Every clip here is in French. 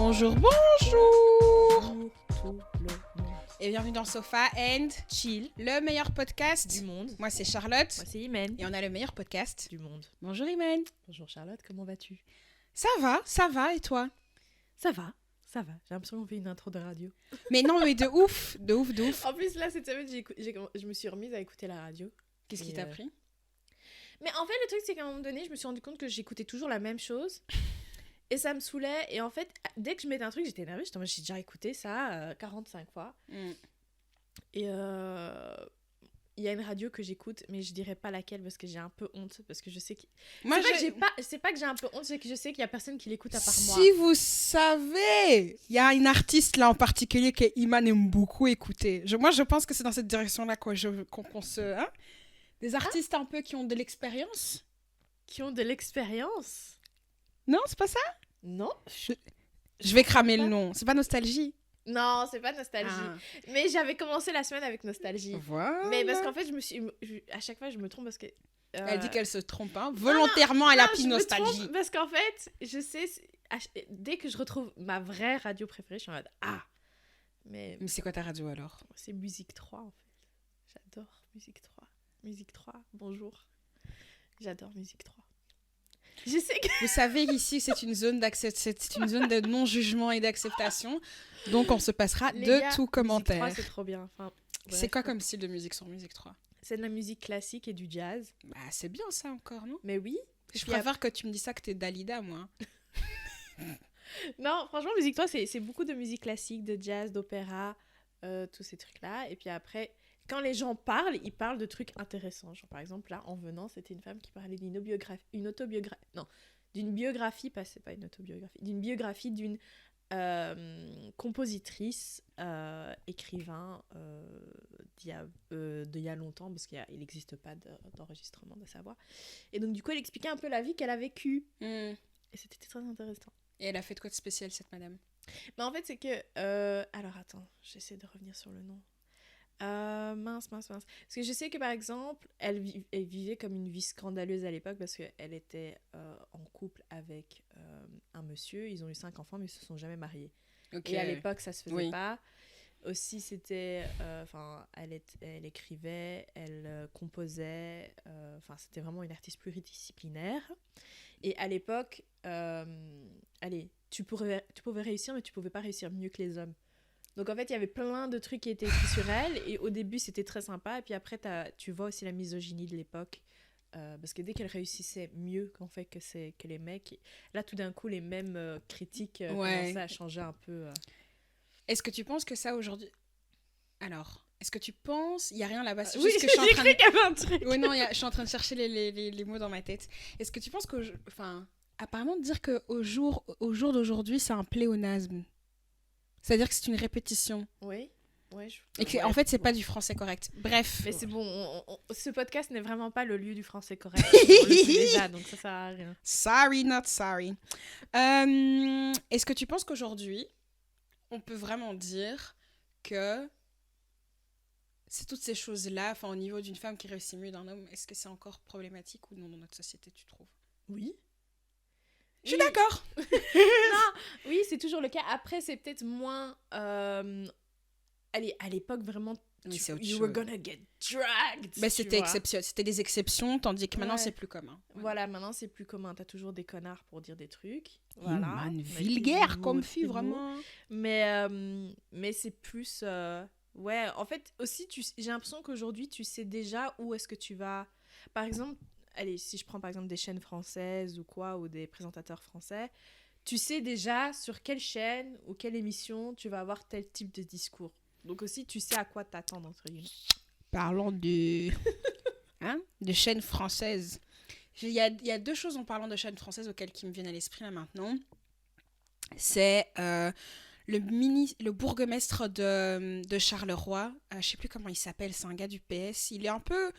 Bonjour, bonjour et bienvenue dans Sofa and Chill, le meilleur podcast du monde. Moi c'est Charlotte. Moi c'est Imen. Et on a le meilleur podcast du monde. Bonjour Imen. Bonjour Charlotte, comment vas-tu? Ça va et toi? Ça va. J'ai l'impression qu'on fait une intro de radio. Mais non, mais de ouf. En plus là cette semaine je me suis remise à écouter la radio. Qu'est-ce qui t'a pris? Mais en fait le truc c'est qu'à un moment donné je me suis rendu compte que j'écoutais toujours la même chose. Et ça me saoulait. Et en fait, dès que je mettais un truc, j'étais énervée. J'ai déjà écouté ça 45 fois. Et il y a une radio que j'écoute, mais je dirais pas laquelle parce que j'ai un peu honte. Parce que je sais que... C'est pas que j'ai un peu honte, c'est que je sais qu'il y a personne qui l'écoute à part moi. Si vous savez, il y a une artiste là en particulier que Iman aime beaucoup écouter. Moi, je pense que c'est dans cette direction-là qu'on se... Hein? Des artistes un peu qui ont de l'expérience. Qui ont de l'expérience? Non, c'est pas ça? Non. Je vais cramer le nom. C'est pas Nostalgie? Non, c'est pas Nostalgie. Mais j'avais commencé la semaine avec Nostalgie. Voilà. Mais parce qu'en fait, à chaque fois, je me trompe parce que... Elle dit qu'elle se trompe, hein. Volontairement, elle appuie Nostalgie. Parce qu'en fait, je sais... Dès que je retrouve ma vraie radio préférée, je suis en mode... Ah! Mais c'est quoi ta radio alors? C'est Musique 3, en fait. J'adore Musique 3. Musique 3, bonjour. J'adore Musique 3. Je sais que... Vous savez ici c'est une zone de non-jugement et d'acceptation, donc on se passera tout commentaire. Musique 3, c'est trop bien. Enfin, c'est quoi comme style de musique sur Musique 3? C'est de la musique classique et du jazz. Bah c'est bien ça encore, non? Mais oui. Je préfère que tu me dis ça que t'es Dalida, moi. Non, franchement Musique 3 c'est beaucoup de musique classique, de jazz, d'opéra, tous ces trucs là. Et puis après, quand les gens parlent, ils parlent de trucs intéressants. Genre, par exemple, là, en venant, c'était une femme qui parlait d'une biographie, c'est pas une autobiographie, d'une biographie d'une compositrice, écrivain d'il y a longtemps, parce qu'il n'existe pas d'enregistrement de sa voix. Et donc, du coup, elle expliquait un peu la vie qu'elle a vécue. Et c'était très intéressant. Et elle a fait de quoi de spécial, cette madame? Mais en fait, c'est que... alors, attends, j'essaie de revenir sur le nom. Mince. Parce que je sais que, par exemple, elle vivait comme une vie scandaleuse à l'époque parce qu'elle était en couple avec un monsieur. Ils ont eu 5 enfants, mais ils se sont jamais mariés. Okay. Et à l'époque, ça se faisait pas. Aussi, c'était... elle écrivait, elle composait. C'était vraiment une artiste pluridisciplinaire. Et à l'époque, tu pouvais réussir, mais tu pouvais pas réussir mieux que les hommes. Donc en fait, il y avait plein de trucs qui étaient écrits sur elle. Et au début, c'était très sympa. Et puis après, tu vois aussi la misogynie de l'époque. Parce que dès qu'elle réussissait mieux qu'en fait que les mecs, là, tout d'un coup, les mêmes critiques commençaient à changer un peu. Est-ce que tu penses que ça, aujourd'hui... Alors, est-ce que tu penses... Il n'y a rien là-bas. Oui, j'ai cru qu'il y avait un truc. Oui, non, je suis en train de chercher les mots dans ma tête. Est-ce que tu penses que... apparemment, dire qu'au jour d'aujourd'hui, c'est un pléonasme. C'est-à-dire que c'est une répétition. Oui. Et qu'en fait, c'est pas du français correct. Bref. Mais c'est bon, ce podcast n'est vraiment pas le lieu du français correct. On le sait déjà, donc ça sert à rien. Sorry, not sorry. Est-ce que tu penses qu'aujourd'hui, on peut vraiment dire que c'est toutes ces choses-là, au niveau d'une femme qui réussit mieux d'un homme, est-ce que c'est encore problématique ou non dans notre société, tu trouves? Oui. Je suis d'accord. Non, oui, c'est toujours le cas. Après, c'est peut-être moins... Allez, à l'époque, vraiment, you were gonna get dragged. Mais c'était des exceptions, tandis que maintenant, c'est plus commun. Voilà, maintenant, c'est plus commun. T'as toujours des connards pour dire des trucs. Voilà. Vulgaire comme fille, vraiment. Mais c'est plus... Ouais, en fait, aussi, j'ai l'impression qu'aujourd'hui, tu sais déjà où est-ce que tu vas... Par exemple... Allez, si je prends par exemple des chaînes françaises ou quoi, ou des présentateurs français, tu sais déjà sur quelle chaîne ou quelle émission tu vas avoir tel type de discours. Donc aussi, tu sais à quoi t'attendre, entre guillemets. Parlons de chaînes françaises. Il y a 2 choses en parlant de chaînes françaises qui me viennent à l'esprit là maintenant. C'est le bourgmestre de Charleroi. Je ne sais plus comment il s'appelle, c'est un gars du PS. Il est un peu...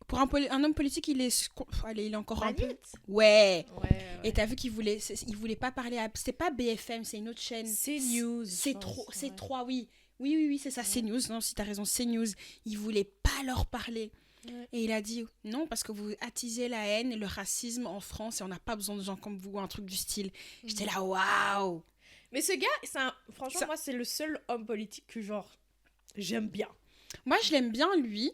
Pour un homme politique, il est encore un peu... Ouais. Et t'as vu qu'il voulait pas parler à... C'était pas BFM, c'est une autre chaîne. CNews. C'est 3, oui. Oui, c'est ça, CNews. Non, si t'as raison, CNews. Il voulait pas leur parler. Ouais. Et il a dit non, parce que vous attisez la haine et le racisme en France et on n'a pas besoin de gens comme vous, un truc du style. J'étais là, waouh! Mais ce gars, franchement, moi, c'est le seul homme politique que, genre, j'aime bien. Moi, je l'aime bien, lui.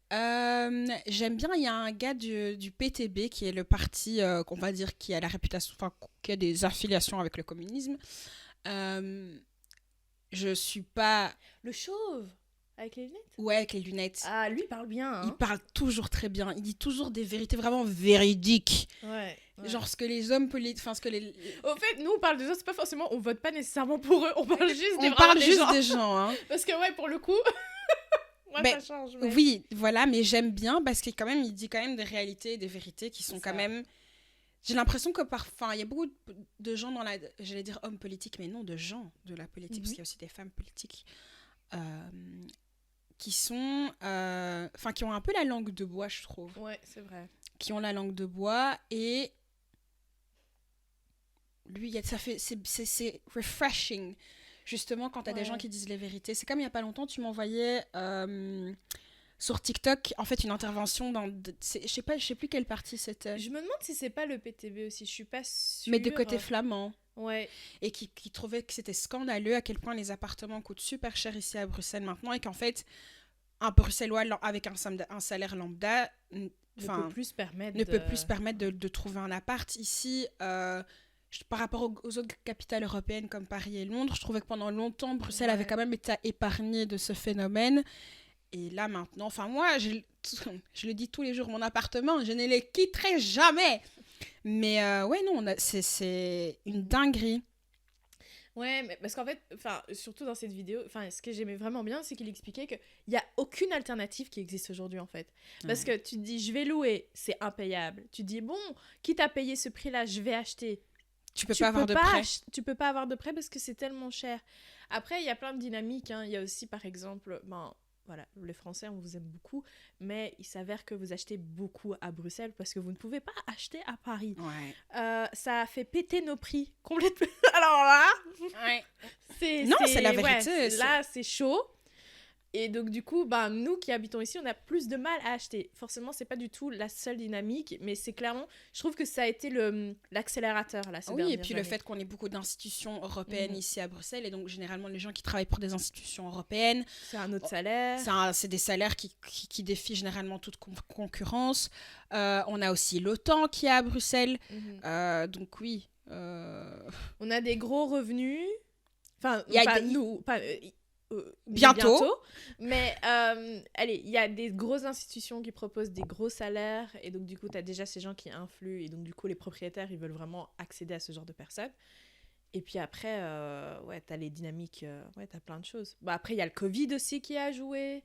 J'aime bien, il y a un gars du PTB qui est le parti qu'on va dire qui a la réputation, enfin qui a des affiliations avec le communisme. Je suis pas. Le chauve avec les lunettes. Ouais, avec les lunettes. Ah, lui il parle bien. Hein. Il parle toujours très bien. Il dit toujours des vérités vraiment véridiques. Ouais. Genre ce que les hommes politiques, enfin ce que les. Au fait, nous on parle des gens, c'est pas forcément, on vote pas nécessairement pour eux, on parle juste des gens. Hein. Parce que ouais, pour le coup. Moi, ça change. Mais... Oui, voilà, mais j'aime bien parce qu'il dit quand même des réalités, des vérités qui sont quand même. J'ai l'impression que parfois, il y a beaucoup de gens dans la. J'allais dire hommes politiques, mais non, de gens de la politique, parce qu'il y a aussi des femmes politiques qui sont. Enfin, qui ont un peu la langue de bois, je trouve. Ouais, c'est vrai. Qui ont la langue de bois et. Lui, c'est refreshing. Justement, quand tu as des gens qui disent les vérités. C'est comme il n'y a pas longtemps, tu m'envoyais sur TikTok, en fait, une intervention dans... je sais plus quelle partie c'était. Je me demande si c'est pas le PTB aussi, je suis pas sûre. Mais de côté flamand. Ouais. Et qui trouvait que c'était scandaleux à quel point les appartements coûtent super cher ici à Bruxelles maintenant et qu'en fait, un Bruxellois avec un salaire lambda ne peut plus se permettre de trouver un appart ici. Par rapport aux autres capitales européennes comme Paris et Londres, je trouvais que pendant longtemps, Bruxelles avait quand même été épargnée de ce phénomène. Et là, maintenant, enfin moi, je le dis tous les jours, mon appartement, je ne le quitterai jamais. Mais ouais, non, c'est une dinguerie. Ouais, mais parce qu'en fait, surtout dans cette vidéo, ce que j'aimais vraiment bien, c'est qu'il expliquait qu'il n'y a aucune alternative qui existe aujourd'hui, en fait. Parce que tu te dis, je vais louer, c'est impayable. Tu te dis, bon, quitte à payer ce prix-là, je vais acheter. Tu peux pas avoir de prêt. Tu peux pas avoir de prêt parce que c'est tellement cher. Après, il y a plein de dynamiques. Hein. Il y a aussi, par exemple, voilà, les Français, on vous aime beaucoup, mais il s'avère que vous achetez beaucoup à Bruxelles parce que vous ne pouvez pas acheter à Paris. Ouais. Ça a fait péter nos prix complètement. Alors là, ouais. c'est la vérité. Ouais, là, c'est chaud. Et donc, du coup, nous qui habitons ici, on a plus de mal à acheter. Forcément, c'est pas du tout la seule dynamique, mais c'est clairement... Je trouve que ça a été l'accélérateur, là, ces dernières années. Oui, et puis le fait qu'on ait beaucoup d'institutions européennes ici à Bruxelles, et donc, généralement, les gens qui travaillent pour des institutions européennes... C'est un autre salaire. C'est des salaires qui défient généralement toute concurrence. On a aussi l'OTAN qui est à Bruxelles. Donc, oui. On a des gros revenus. Enfin, bientôt. Mais allez, il y a des grosses institutions qui proposent des gros salaires et donc du coup tu as déjà ces gens qui influent et donc du coup les propriétaires ils veulent vraiment accéder à ce genre de personnes. Et puis après tu as les dynamiques, tu as plein de choses. Après il y a le Covid aussi qui a joué.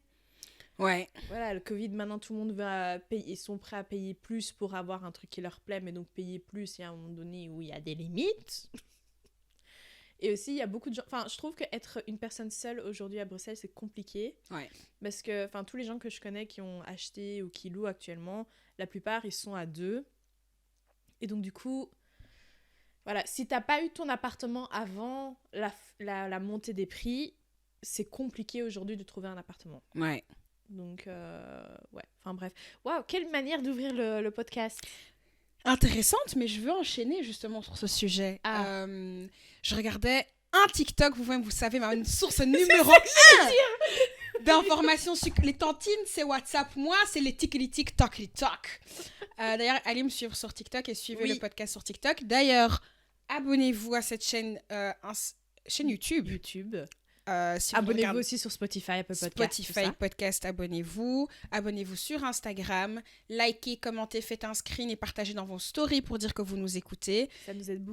Ouais. Voilà, le Covid, maintenant tout le monde va payer, ils sont prêts à payer plus pour avoir un truc qui leur plaît, mais donc payer plus, il y a un moment donné où il y a des limites. Et aussi, il y a beaucoup de gens... Enfin, je trouve qu'être une personne seule aujourd'hui à Bruxelles, c'est compliqué. Ouais. Parce que tous les gens que je connais qui ont acheté ou qui louent actuellement, la plupart, ils sont à 2. Et donc, du coup, voilà, si t'as pas eu ton appartement avant la montée des prix, c'est compliqué aujourd'hui de trouver un appartement. Ouais. Donc, ouais. Enfin, bref. Waouh, quelle manière d'ouvrir le podcast. Intéressante, mais je veux enchaîner justement sur ce sujet. Je regardais un TikTok, vous savez, une source numéro 1 d'informations sur les tantines, c'est WhatsApp. Moi, c'est les TikTok. D'ailleurs, allez me suivre sur TikTok et suivez le podcast sur TikTok. D'ailleurs, abonnez-vous à cette chaîne YouTube. Si abonnez-vous aussi sur Spotify, Apple Podcast, abonnez-vous. Abonnez-vous sur Instagram. Likez, commentez, faites un screen et partagez dans vos stories pour dire que vous nous écoutez.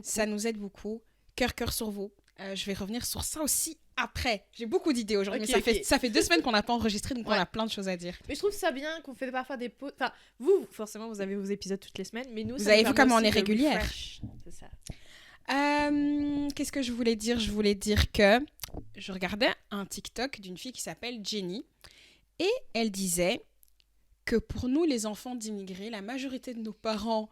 Ça nous aide beaucoup. Cœur sur vous. Je vais revenir sur ça aussi après. J'ai beaucoup d'idées aujourd'hui, mais ça fait 2 semaines qu'on n'a pas enregistré, donc on a plein de choses à dire. Mais je trouve ça bien qu'on fait parfois des pauses. Enfin, vous, forcément, vous avez vos épisodes toutes les semaines, mais nous, vous avez vu comment on est régulière. C'est ça. Qu'est-ce que je voulais dire ? Je voulais dire que je regardais un TikTok d'une fille qui s'appelle Jenny et elle disait que pour nous, les enfants d'immigrés, la majorité de nos parents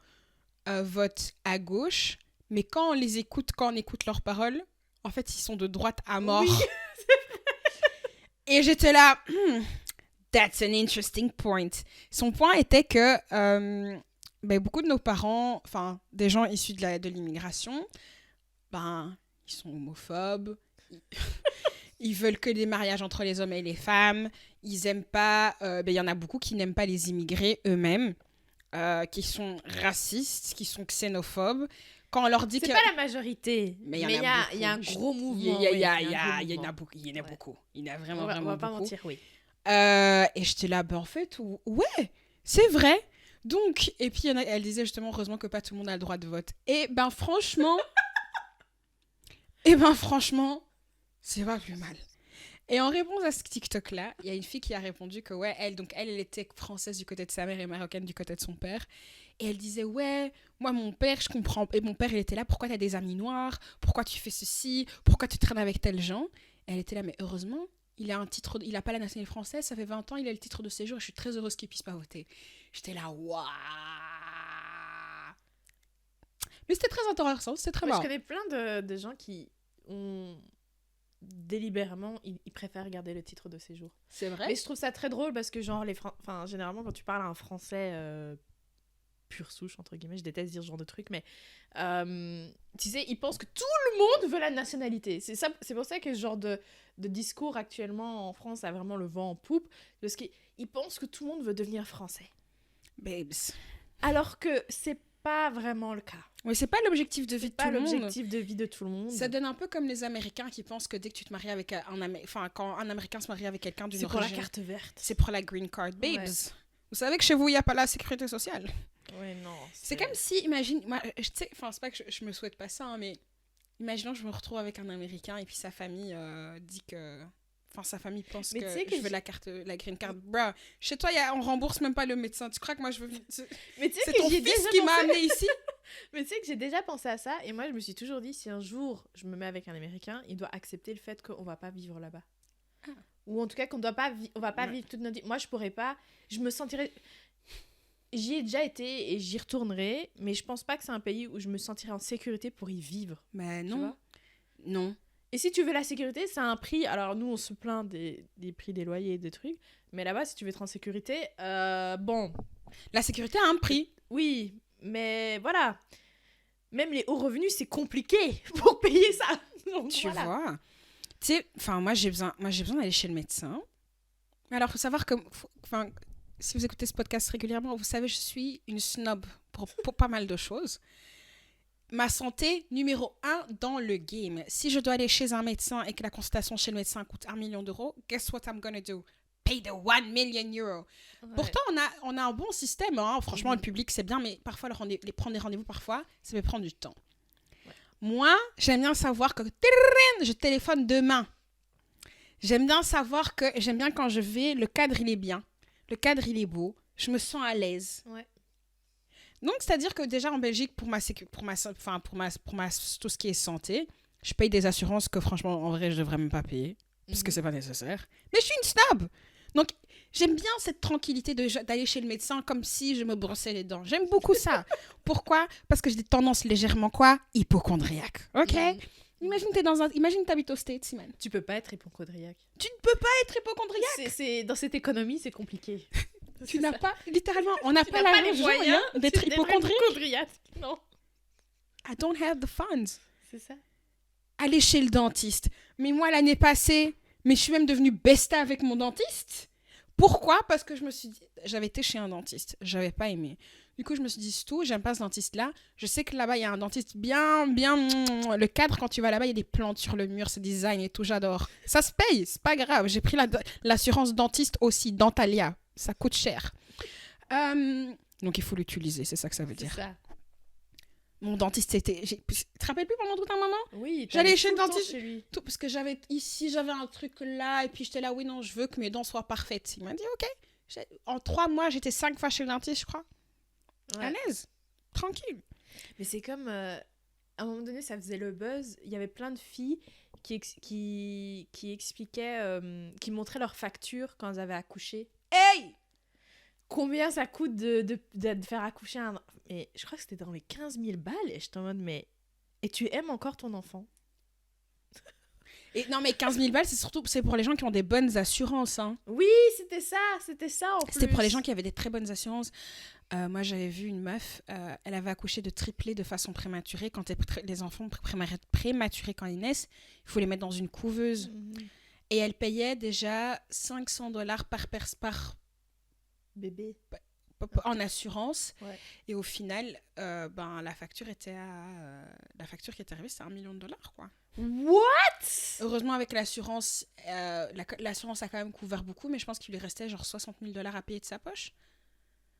votent à gauche, mais quand on écoute leurs paroles, en fait, ils sont de droite à mort. Oui. Et j'étais là, that's an interesting point. Son point était que beaucoup de nos parents, enfin, des gens issus de l'immigration, ils sont homophobes, ils veulent que des mariages entre les hommes et les femmes, ils aiment pas, il y en a beaucoup qui n'aiment pas les immigrés eux-mêmes, qui sont racistes, qui sont xénophobes. Quand on leur dit C'est que... pas la majorité, mais il y a un gros mouvement. Il y en a beaucoup, il y en a beaucoup. Il y en a vraiment, on vraiment va pas beaucoup. mentir, oui. Et j'étais là, en fait, ouais, c'est vrai. Donc, et puis elle disait justement, heureusement que pas tout le monde a le droit de vote. Et franchement, c'est pas plus mal. Et en réponse à ce TikTok-là, il y a une fille qui a répondu que ouais, elle était française du côté de sa mère et marocaine du côté de son père. Et elle disait, ouais, moi, mon père, je comprends. Et mon père, il était là, pourquoi t'as des amis noirs? Pourquoi tu fais ceci? Pourquoi tu traînes avec tel gens? Et elle était là, mais heureusement, il a pas la nationalité française, ça fait 20 ans, il a le titre de séjour, et je suis très heureuse qu'il puisse pas voter. J'étais là, waouh! Mais c'était très intéressant, c'était très marrant. Je connais plein de gens qui ont délibérément, ils préfèrent garder le titre de séjour. C'est vrai? Mais je trouve ça très drôle parce que genre généralement quand tu parles à un Français pure souche entre guillemets, je déteste dire ce genre de truc, mais tu sais, ils pensent que tout le monde veut la nationalité. C'est pour ça que ce genre de discours actuellement en France a vraiment le vent en poupe, parce qu'ils pensent que tout le monde veut devenir français. Babes. Alors que c'est pas vraiment le cas. Oui, c'est pas l'objectif de vie de tout le monde. C'est pas l'objectif de vie de tout le monde. Ça donne un peu comme les Américains qui pensent que dès que tu te maries avec quand un Américain se marie avec quelqu'un d'une origine... C'est pour la carte verte. C'est pour la green card. Babes, ouais. Vous savez que chez vous, il n'y a pas la sécurité sociale. Ouais, non. C'est comme si, imagine... Moi, tu sais, c'est pas que je me souhaite pas ça, hein, mais imaginons que je me retrouve avec un Américain et puis sa famille dit que... Enfin, sa famille pense que je veux la green card. Bruh, chez toi, on rembourse même pas le médecin. Tu crois que moi, je veux... Mais tu sais c'est que ton fils qui m'a amené ici. Mais tu sais que j'ai déjà pensé à ça, et moi, je me suis toujours dit, si un jour, je me mets avec un Américain, il doit accepter le fait qu'on va pas vivre là-bas. Ah. Ou en tout cas, qu'on doit pas on va pas vivre toute notre vie. Moi, je pourrais pas... Je me sentirais... J'y ai déjà été et j'y retournerai, mais je pense pas que c'est un pays où je me sentirais en sécurité pour y vivre. Mais non. Non. Et si tu veux la sécurité, c'est un prix. Alors, nous, on se plaint des prix des loyers et des trucs. Mais là-bas, si tu veux être en sécurité, bon. La sécurité a un prix. Oui, mais voilà. Même les hauts revenus, c'est compliqué pour payer ça. Donc, tu voilà. vois. Tu sais, moi, j'ai besoin d'aller chez le médecin. Alors, il faut savoir que... si vous écoutez ce podcast régulièrement, vous savez, je suis une snob pour pas mal de choses. Ma santé, numéro 1 dans le game. Si je dois aller chez un médecin et que la consultation chez le médecin coûte 1 million d'euros, guess what I'm gonna do? Pay the 1 million euros. Ouais. Pourtant, on a un bon système. Hein. Franchement, le public, c'est bien, mais parfois, prendre des rendez-vous, parfois, ça peut prendre du temps. Ouais. Moi, j'aime bien savoir que je téléphone demain. J'aime bien quand je vais, le cadre, il est bien. Le cadre, il est beau. Je me sens à l'aise. Ouais. Donc, c'est-à-dire que déjà en Belgique, pour tout ce qui est santé, je paye des assurances que franchement, en vrai, je devrais même pas payer. Parce que c'est pas nécessaire. Mais je suis une snob. Donc, j'aime bien cette tranquillité d'aller chez le médecin comme si je me brossais les dents. J'aime beaucoup ça. Pourquoi? Parce que j'ai des tendances légèrement, hypochondriaques. OK? Imagine t'habites aux States, Simone. Tu peux pas être hypochondriaque. Tu ne peux pas être hypochondriaque. Dans cette économie, c'est compliqué. Tu n'as pas, littéralement, on n'a pas l'argent d'être hypochondriaque. Non. I don't have the funds. C'est ça. Aller chez le dentiste. Mais moi, l'année passée, je suis même devenue besta avec mon dentiste. Pourquoi? Parce que je me suis dit, j'avais été chez un dentiste, j'avais pas aimé. Du coup, je me suis dit, c'est tout, j'aime pas ce dentiste-là. Je sais que là-bas, il y a un dentiste bien... Le cadre, quand tu vas là-bas, il y a des plantes sur le mur, c'est design et tout, j'adore. Ça se paye, c'est pas grave. J'ai pris l'assurance dentiste aussi, Dentalia. Ça coûte cher. Donc, il faut l'utiliser, c'est ça que ça veut dire. Ça. Mon dentiste, c'était... Tu te rappelles plus pendant tout un moment? Oui. J'allais chez le dentiste. Chez lui. Tout, parce que j'avais un truc là, et puis j'étais là, oui, non, je veux que mes dents soient parfaites. Il m'a dit, OK. En 3 mois, j'étais 5 fois chez le dentiste, je crois. Ouais. À l'aise. Tranquille. Mais c'est comme... à un moment donné, ça faisait le buzz. Il y avait plein de filles qui expliquaient... qui montraient leurs factures quand elles avaient accouché. Hey! Combien ça coûte de faire accoucher un... Mais je crois que c'était dans les 15 000 balles. Et j'étais en mode, mais... Et tu aimes encore ton enfant? Et non, mais 15 000 balles, c'est pour les gens qui ont des bonnes assurances. Hein. Oui, c'était ça en plus. C'était pour les gens qui avaient des très bonnes assurances. Moi, j'avais vu une meuf, elle avait accouché de triplés de façon prématurée. Quand les enfants prématurés, quand ils naissent, il faut les mettre dans une couveuse. Et elle payait déjà $500 par bébé en assurance. Ouais. Et au final, la facture qui est arrivée, c'était $1 million, quoi. What? Heureusement, avec l'assurance, l'assurance a quand même couvert beaucoup, mais je pense qu'il lui restait genre $60 000 à payer de sa poche.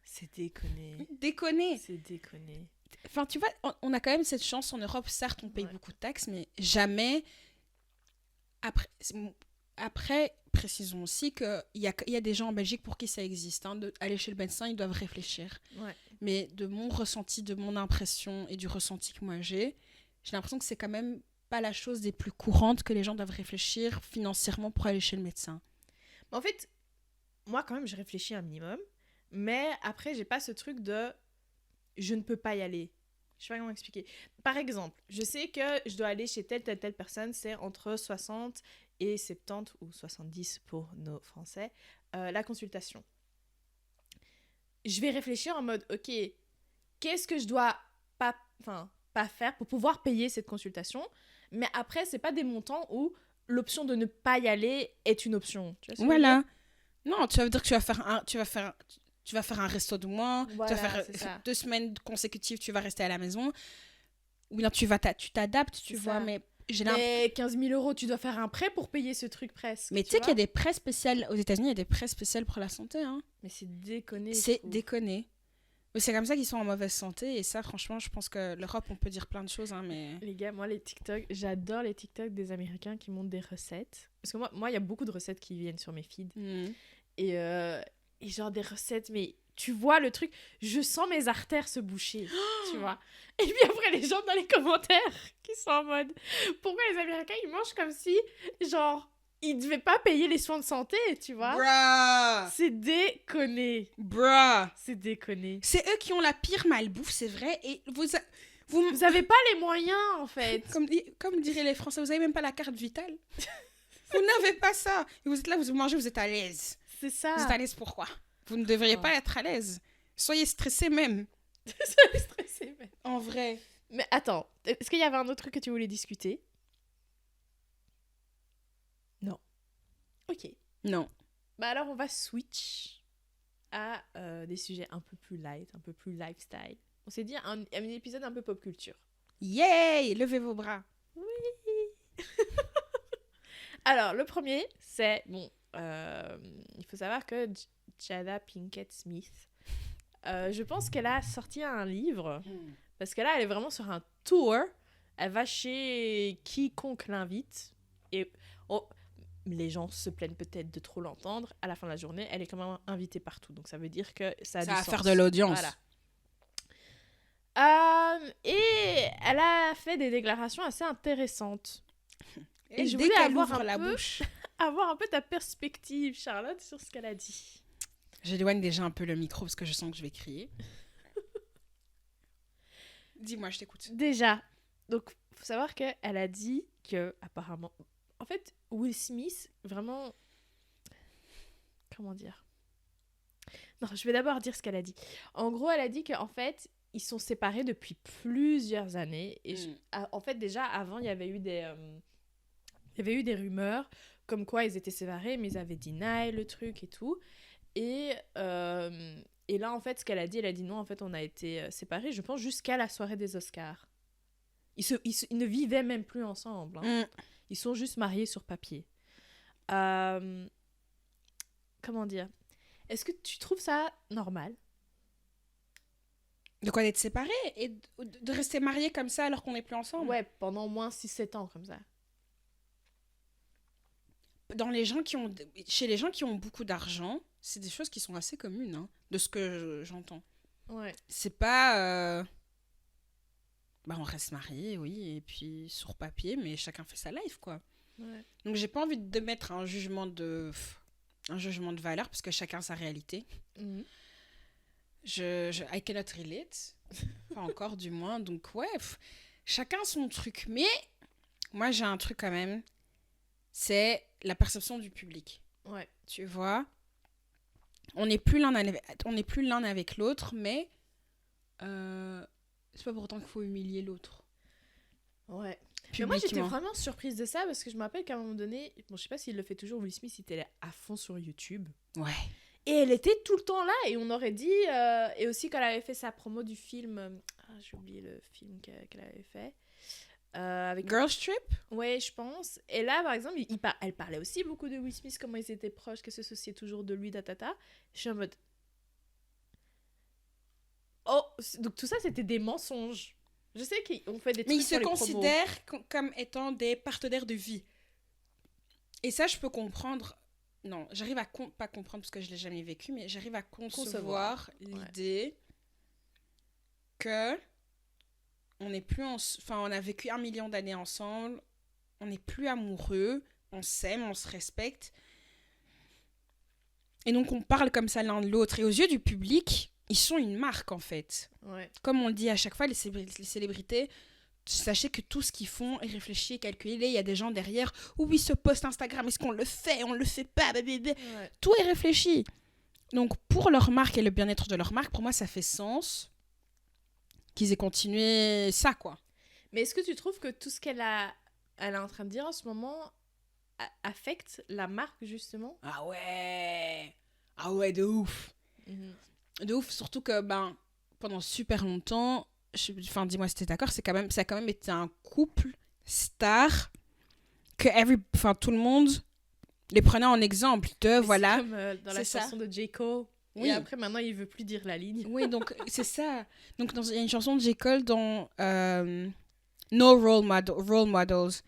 C'est déconné. C'est déconné. Enfin, tu vois, on a quand même cette chance en Europe. Certes, on paye beaucoup de taxes, mais jamais... Après, précisons aussi qu'il y a des gens en Belgique pour qui ça existe. Hein, aller chez le médecin, ils doivent réfléchir. Ouais. Mais de mon ressenti, de mon impression et du ressenti que moi j'ai l'impression que c'est quand même pas la chose des plus courantes que les gens doivent réfléchir financièrement pour aller chez le médecin. En fait, moi quand même, je réfléchis un minimum. Mais après, j'ai pas ce truc de je ne peux pas y aller. Je sais pas comment expliquer. Par exemple, je sais que je dois aller chez telle personne, c'est entre 60 et 70 ou 70 pour nos Français, la consultation. Je vais réfléchir en mode, ok, qu'est-ce que je dois pas faire pour pouvoir payer cette consultation? Mais après, c'est pas des montants où l'option de ne pas y aller est une option. Tu vois ce que je veux dire? Non, tu vas dire que tu vas faire un resto de moins, Voilà, tu vas faire 2 semaines consécutives, tu vas rester à la maison. Ou bien tu t'adaptes, tu vois, mais... Mais 15 000 €, tu dois faire un prêt pour payer ce truc presque. Mais tu sais qu'il y a des prêts spéciaux, aux États-Unis, il y a des prêts spéciaux pour la santé. Hein. Mais c'est déconné. C'est déconné. Mais c'est comme ça qu'ils sont en mauvaise santé. Et ça, franchement, je pense que l'Europe, on peut dire plein de choses. Hein, mais... Les gars, moi, les TikTok, j'adore les TikTok des Américains qui montrent des recettes. Parce que moi, il y a beaucoup de recettes qui viennent sur mes feeds. Et genre des recettes, mais tu vois le truc, je sens mes artères se boucher, tu vois. Et puis après, les gens dans les commentaires qui sont en mode, pourquoi les Américains, ils mangent comme si, genre, ils devaient pas payer les soins de santé, tu vois. Bruh. C'est déconné. Bruh. C'est déconné. C'est eux qui ont la pire malbouffe, c'est vrai. Et vous avez pas les moyens, en fait. Comme diraient les Français, vous avez même pas la carte vitale. Vous n'avez pas ça. Et vous êtes là, vous mangez, vous êtes à l'aise. C'est ça. Vous êtes à l'aise pourquoi? Vous ne devriez pas être à l'aise. Soyez stressé même. Soyez stressé même. En vrai. Mais attends, est-ce qu'il y avait un autre truc que tu voulais discuter? Non. Ok. Non. Bah alors on va switch à des sujets un peu plus light, un peu plus lifestyle. On s'est dit un épisode un peu pop culture. Yay! Levez vos bras. Oui. Alors le premier, c'est bon. Il faut savoir que Jada Pinkett Smith, je pense qu'elle a sorti un livre parce que là elle est vraiment sur un tour. Elle va chez quiconque l'invite et les gens se plaignent peut-être de trop l'entendre. À la fin de la journée, elle est quand même invitée partout, donc ça veut dire que ça va faire de l'audience. Voilà. Et elle a fait des déclarations assez intéressantes. Et je voulais avoir un peu ta perspective, Charlotte, sur ce qu'elle a dit. J'éloigne déjà un peu le micro parce que je sens que je vais crier. Dis-moi, je t'écoute. Déjà, donc faut savoir qu'elle a dit que apparemment, en fait, Will Smith, vraiment, comment dire? Non, je vais d'abord dire ce qu'elle a dit. En gros, elle a dit qu'en fait, ils sont séparés depuis plusieurs années. Et en fait, déjà, avant, il y avait eu des rumeurs comme quoi ils étaient séparés, mais ils avaient deny le truc et tout. Et là, en fait, ce qu'elle a dit, elle a dit non, en fait, on a été séparés, je pense, jusqu'à la soirée des Oscars. Ils ne vivaient même plus ensemble. Hein. Ils sont juste mariés sur papier. Comment dire? Est-ce que tu trouves ça normal? De quoi, d'être séparés et de rester mariés comme ça alors qu'on n'est plus ensemble? Ouais, pendant au moins 6-7 ans comme ça. Chez les gens qui ont beaucoup d'argent, c'est des choses qui sont assez communes, hein, de ce que j'entends. Ouais. C'est pas... on reste mariés, oui, et puis sur papier, mais chacun fait sa life, quoi. Ouais. Donc j'ai pas envie de mettre un jugement de valeur, parce que chacun sa réalité. I cannot relate. Pas encore, du moins. Donc ouais, chacun son truc. Mais moi, j'ai un truc quand même. c'est la perception du public. Ouais. Tu vois, on n'est plus l'un avec l'autre, mais c'est pas pour autant qu'il faut humilier l'autre. Ouais. Mais moi, j'étais vraiment surprise de ça parce que je me rappelle qu'à un moment donné, bon, je sais pas s'il le fait toujours, Will Smith, il était à fond sur YouTube. Ouais. Et elle était tout le temps là, et on aurait dit... et aussi, quand elle avait fait sa promo du film... j'ai oublié le film qu'elle avait fait. Avec... Girls Trip? Ouais, je pense. Et là, par exemple, elle parlait aussi beaucoup de Will Smith, comment ils étaient proches, que se souciait toujours de lui, tatata. Je suis en mode... Oh, donc tout ça, c'était des mensonges. Je sais qu'on fait des trucs. Mais ils se considèrent comme étant des partenaires de vie. Et ça, je peux comprendre. Non, j'arrive à pas comprendre parce que je l'ai jamais vécu, mais j'arrive à concevoir l'idée que on n'est plus enfin, on a vécu 1 million d'années ensemble, on n'est plus amoureux, on s'aime, on se respecte. Et donc, on parle comme ça l'un de l'autre. Et aux yeux du public, ils sont une marque, en fait. Ouais. Comme on le dit à chaque fois, les célébrités, sachez que tout ce qu'ils font est réfléchi et calculé. Il y a des gens derrière. Oui, ce post Instagram, est-ce qu'on le fait? On le fait pas? Ouais. Tout est réfléchi. Donc, pour leur marque et le bien-être de leur marque, pour moi, ça fait sens qu'ils aient continué ça, quoi. Mais est-ce que tu trouves que tout ce elle est en train de dire en ce moment affecte la marque, justement? Ah ouais, de ouf. Mm-hmm. De ouf, surtout que, pendant super longtemps, enfin, dis-moi si t'es d'accord, ça a quand même été un couple star que tout le monde les prenait en exemple de, voilà. Comme dans la chanson de J. Cole. Oui. Et après, maintenant, il veut plus dire la ligne. Oui, donc, c'est ça. Donc, il y a une chanson de J. Cole dans No Role Models.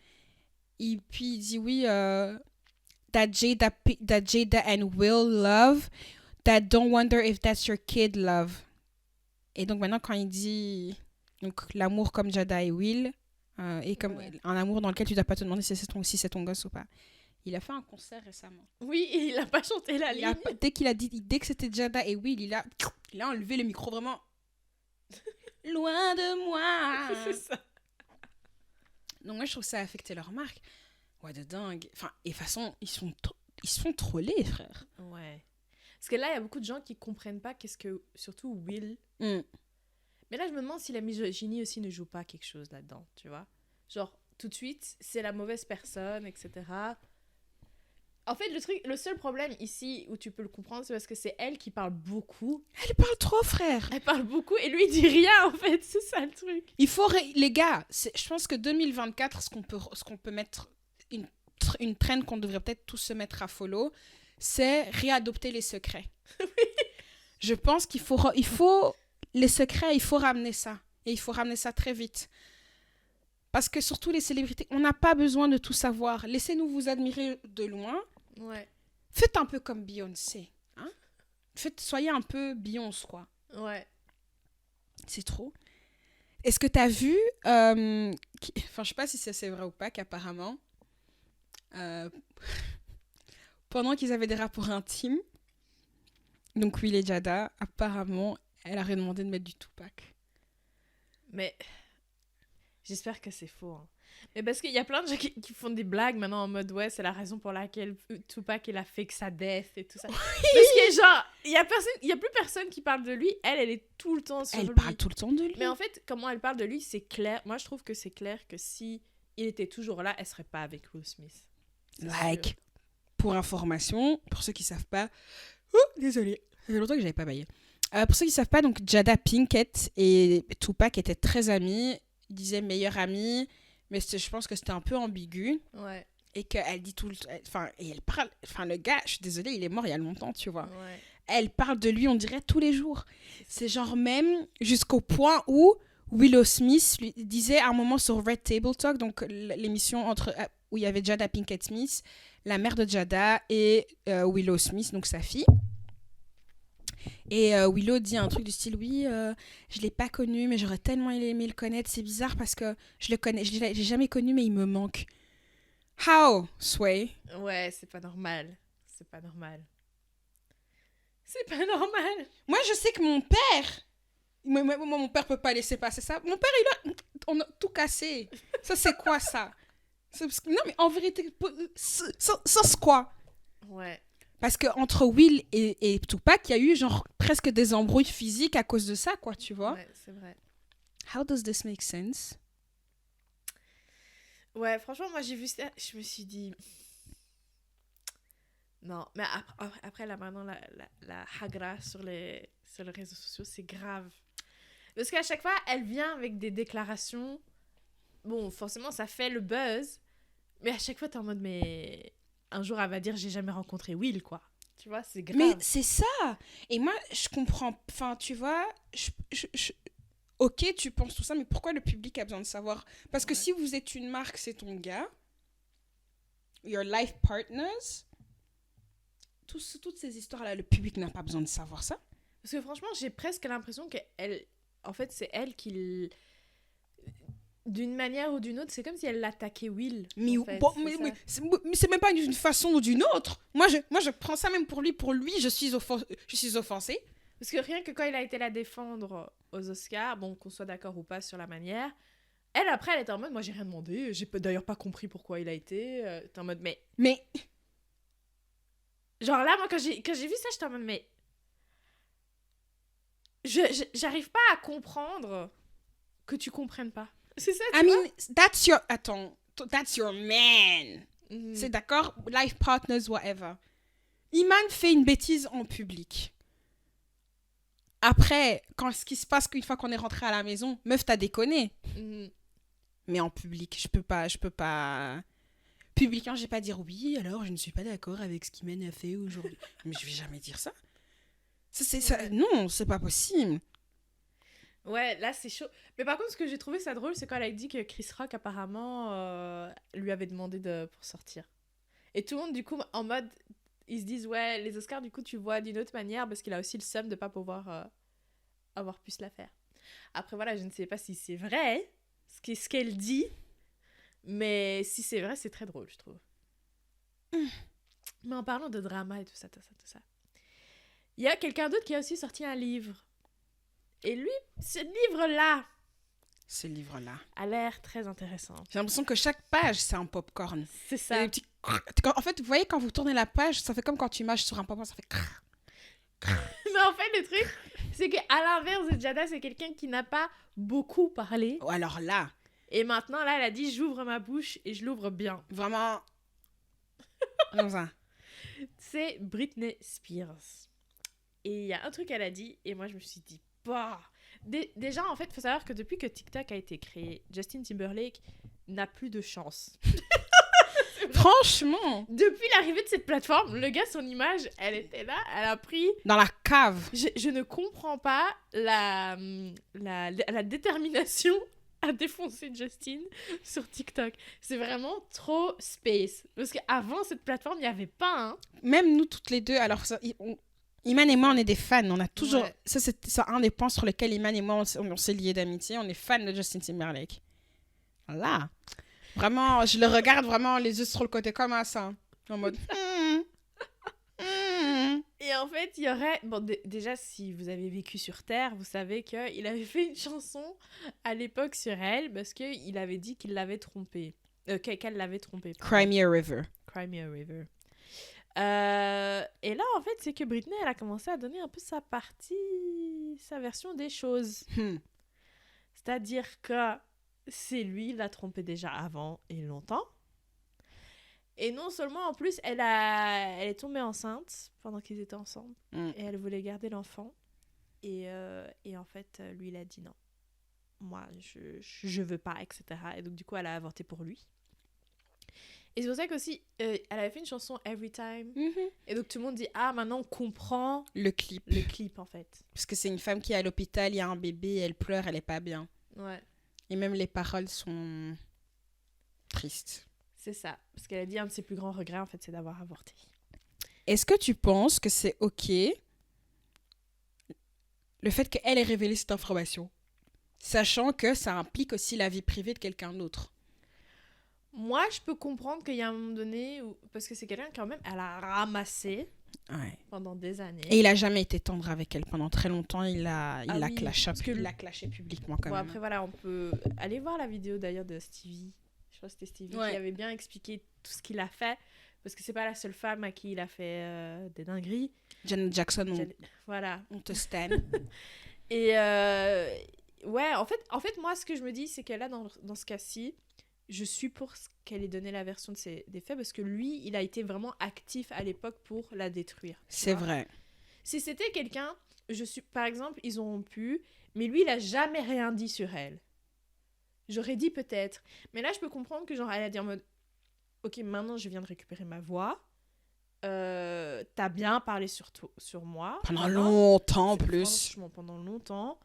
Et puis, il dit, oui, that Jada and Will love, that don't wonder if that's your kid love. Et donc, maintenant, quand il dit donc, l'amour comme Jada et Will, et comme un amour dans lequel tu ne dois pas te demander si c'est ton gosse ou pas. Il a fait un concert récemment. Oui, et il n'a pas chanté la ligne. Dès que c'était Jada et Will, il a enlevé le micro vraiment loin de moi. C'est ça. Donc moi, je trouve que ça a affecté leur marque. Ouais, de dingue. Enfin, et de toute façon, ils se font troller, frère. Ouais. Parce que là, il y a beaucoup de gens qui comprennent pas qu'est-ce que... Surtout Will. Mais là, je me demande si la misogynie aussi ne joue pas quelque chose là-dedans, tu vois. Genre, tout de suite, c'est la mauvaise personne, etc. En fait, le seul problème ici où tu peux le comprendre, c'est parce que c'est elle qui parle beaucoup. Elle parle trop, frère. Elle parle beaucoup et lui, il dit rien, en fait. C'est ça, le truc. Il faut... Les gars, je pense que 2024, ce qu'on peut mettre... Une trend qu'on devrait peut-être tous se mettre à follow, c'est réadopter les secrets. Oui. Je pense qu'il faut... Les secrets, il faut ramener ça. Et il faut ramener ça très vite. Parce que surtout les célébrités, on n'a pas besoin de tout savoir. Laissez-nous vous admirer de loin. Ouais. Faites un peu comme Beyoncé. Hein? Soyez un peu Beyoncé, quoi. Ouais. C'est trop. Est-ce que tu as vu... Enfin, je sais pas si c'est vrai ou pas, qu'apparemment... pendant qu'ils avaient des rapports intimes, donc Will et Jada, apparemment, elle a demandé de mettre du Tupac. Mais j'espère que c'est faux. Hein. Mais parce qu'il y a plein de gens qui font des blagues maintenant en mode ouais, c'est la raison pour laquelle Tupac il a fait que sa death et tout ça. Oui. Parce que genre, il y a plus personne qui parle de lui. Elle est tout le temps sur lui. Elle parle tout le temps de lui. Mais en fait, comment elle parle de lui, c'est clair. Moi, je trouve que c'est clair que si il était toujours là, elle serait pas avec Will Smith. Sûr. Pour information, pour ceux qui savent pas... Oh, désolée. Ça fait longtemps que j'avais pas baillé. Pour ceux qui savent pas, donc Jada Pinkett et Tupac étaient très amis. Ils disaient meilleurs amis, mais je pense que c'était un peu ambigu. Ouais. Et qu'elle dit tout le temps... Enfin, et elle parle... Enfin, le gars, je suis désolée, il est mort il y a longtemps, tu vois. Ouais. Elle parle de lui, on dirait, tous les jours. C'est genre même jusqu'au point où Willow Smith lui disait à un moment sur Red Table Talk, donc l'émission où il y avait Jada Pinkett Smith, la mère de Jada et Willow Smith, donc sa fille. Et Willow dit un truc du style, oui, je l'ai pas connu, mais j'aurais tellement aimé le connaître. C'est bizarre parce que je l'ai jamais connu, mais il me manque. How, Sway? Ouais, c'est pas normal. C'est pas normal. C'est pas normal. Moi, je sais que mon père... Moi, mon père peut pas laisser passer ça. Mon père, on a tout cassé. Ça, c'est quoi, ça? Non, mais en vérité, sans quoi? Ouais. Parce qu'entre Will et Tupac, il y a eu genre presque des embrouilles physiques à cause de ça, quoi, tu vois. Ouais, c'est vrai. How does this make sense? Ouais, franchement, moi, j'ai vu ça, je me suis dit... Non, mais après là, maintenant, la hagra sur les réseaux sociaux, c'est grave. Parce qu'à chaque fois, elle vient avec des déclarations. Bon, forcément, ça fait le buzz. Mais à chaque fois, t'es en mode, mais... Un jour, elle va dire, j'ai jamais rencontré Will, quoi. Tu vois, c'est grave. Mais c'est ça. Et moi, je comprends. Enfin, tu vois, ok, tu penses tout ça, mais pourquoi le public a besoin de savoir? Parce que si vous êtes une marque, c'est ton gars. Your life partners. Toutes ces histoires-là, le public n'a pas besoin de savoir ça. Parce que franchement, j'ai presque l'impression qu'elle... En fait, c'est elle qui... D'une manière ou d'une autre, c'est comme si elle l'attaquait Will. Mais, en fait, mais c'est même pas d'une façon ou d'une autre. Moi, je prends ça même pour lui. Pour lui, je suis offensée. Parce que rien que quand il a été la défendre aux Oscars, bon, qu'on soit d'accord ou pas sur la manière, elle, après, elle était en mode, moi, j'ai rien demandé. J'ai d'ailleurs pas compris pourquoi il a été. T'es en mode, mais... Genre là, moi, quand j'ai vu ça, j'étais en mode, mais... J'arrive pas à comprendre que tu comprennes pas. C'est ça, tu vois? That's your... Attends. That's your man. Mm-hmm. C'est d'accord? Life partners, whatever. Iman fait une bêtise en public. Après, ce qui se passe une fois qu'on est rentré à la maison, meuf, t'as déconné. Mm-hmm. Mais en public, je peux pas... Publiquement, je vais pas dire oui, alors je ne suis pas d'accord avec ce qu'Iman a fait aujourd'hui. Mais je vais jamais dire ça. Non, c'est pas possible. Ouais, là, c'est chaud. Mais par contre, ce que j'ai trouvé ça drôle, c'est quand elle a dit que Chris Rock, apparemment, lui avait demandé pour sortir. Et tout le monde, du coup, en mode... Ils se disent, ouais, les Oscars, du coup, tu vois d'une autre manière, parce qu'il a aussi le seum de pas pouvoir avoir pu se la faire. Après, voilà, je ne sais pas si c'est vrai, ce qu'elle dit, mais si c'est vrai, c'est très drôle, je trouve. Mais en parlant de drama et tout ça, il y a quelqu'un d'autre qui a aussi sorti un livre. Et lui, ce livre-là a l'air très intéressant. J'ai l'impression que chaque page, c'est un popcorn. C'est ça. Petits... En fait, vous voyez, quand vous tournez la page, ça fait comme quand tu mâches sur un popcorn, ça fait... Mais en fait, le truc, c'est qu'à l'inverse de Jada, c'est quelqu'un qui n'a pas beaucoup parlé. Oh, alors là... Et maintenant, là, elle a dit, j'ouvre ma bouche et je l'ouvre bien. Vraiment... C'est Britney Spears. Et il y a un truc qu'elle a dit, et moi, je me suis dit, bah... Déjà, en fait, il faut savoir que depuis que TikTok a été créé, Justin Timberlake n'a plus de chance. Franchement. Depuis l'arrivée de cette plateforme, le gars, son image, elle était là, elle a pris... Dans la cave. Je ne comprends pas la détermination à défoncer Justin sur TikTok. C'est vraiment trop space. Parce qu'avant, cette plateforme, il n'y avait pas, hein. Même nous, toutes les deux, alors... Iman et moi, on est des fans. On a toujours... Ouais. Ça, c'est un des points sur lesquels Iman et moi, on s'est liés d'amitié. On est fans de Justin Timberlake. Voilà. Vraiment, je le regarde vraiment les yeux sur le côté comme ça. En mode... Et en fait, il y aurait... Bon, déjà, si vous avez vécu sur Terre, vous savez qu'il avait fait une chanson à l'époque sur elle parce qu'il avait dit qu'il l'avait trompée. Qu'elle l'avait trompée. Cry Me a River. Cry Me a River. Et là, en fait, c'est que Britney, elle a commencé à donner un peu sa version des choses. C'est-à-dire que c'est lui, il l'a trompée déjà avant et longtemps. Et non seulement, en plus, elle est tombée enceinte pendant qu'ils étaient ensemble. Et elle voulait garder l'enfant. Et en fait, lui, il a dit non. Moi, je veux pas, etc. Et donc, du coup, elle a avorté pour lui. Et c'est pour ça qu'aussi, elle avait fait une chanson Every Time. Et donc, tout le monde dit, ah, maintenant, on comprend le clip. Le clip, en fait. Parce que c'est une femme qui est à l'hôpital, il y a un bébé, elle pleure, elle est pas bien. Ouais. Et même les paroles sont tristes. C'est ça. Parce qu'elle a dit, un de ses plus grands regrets, en fait, c'est d'avoir avorté. Est-ce que tu penses que c'est OK le fait qu'elle ait révélé cette information, sachant que ça implique aussi la vie privée de quelqu'un d'autre? Moi, je peux comprendre qu'il y a un moment donné, parce que c'est quelqu'un quand même, elle a ramassé pendant des années. Et il a jamais été tendre avec elle pendant très longtemps. Il l'a clashé publiquement quand même. Après, voilà, on peut aller voir la vidéo d'ailleurs de Stevie. Je crois que c'était Stevie, Ouais. qui avait bien expliqué tout ce qu'il a fait. Parce que c'est pas la seule femme à qui il a fait des dingueries. Janet Jackson, Voilà. on te stan. Et ouais, en fait, moi, ce que je me dis, c'est que là, dans ce cas-ci, je suis pour qu'elle ait donné la version des faits, parce que lui, il a été vraiment actif à l'époque pour la détruire. C'est vrai. Si c'était quelqu'un, par exemple, ils ont pu, mais lui, il a jamais rien dit sur elle. J'aurais dit peut-être. Mais là, je peux comprendre que genre, elle a dit en mode, ok, maintenant, je viens de récupérer ma voix. T'as bien parlé sur moi. Pendant Maintenant, longtemps, en plus. Franchement, pendant longtemps.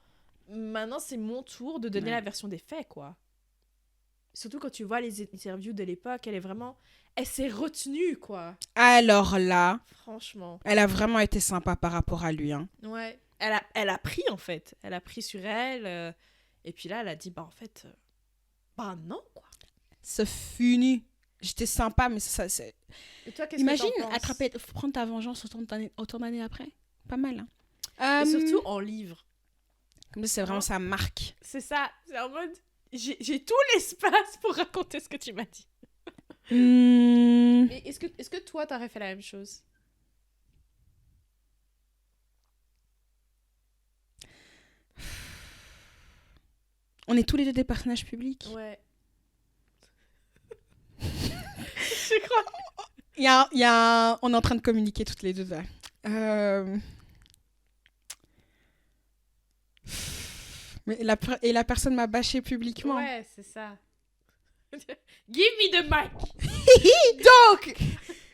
Maintenant, c'est mon tour de donner la version des faits, quoi. Surtout quand tu vois les interviews de l'époque, elle s'est retenue, quoi. Alors là, Franchement. elle a vraiment été sympa par rapport à lui. Hein. Ouais. Elle a pris, en fait. Elle a pris sur elle. Et puis là, elle a dit, bah, en fait, bah non, quoi. C'est fini. J'étais sympa, mais ça, c'est... Et toi, qu'est-ce Imagine que t'en penses? prendre ta vengeance autant d'années après. Pas mal, hein. Et surtout en livre. Comme ça, c'est vraiment sa marque. C'est ça. C'est en mode, j'ai tout l'espace pour raconter ce que tu m'as dit. Mais est-ce que toi, t'aurais fait la même chose? on est tous les deux des personnages publics. Ouais. Je crois. On est en train de communiquer toutes les deux là. Mais la personne m'a bâché publiquement. Ouais, c'est ça. Give me the mic. Donc,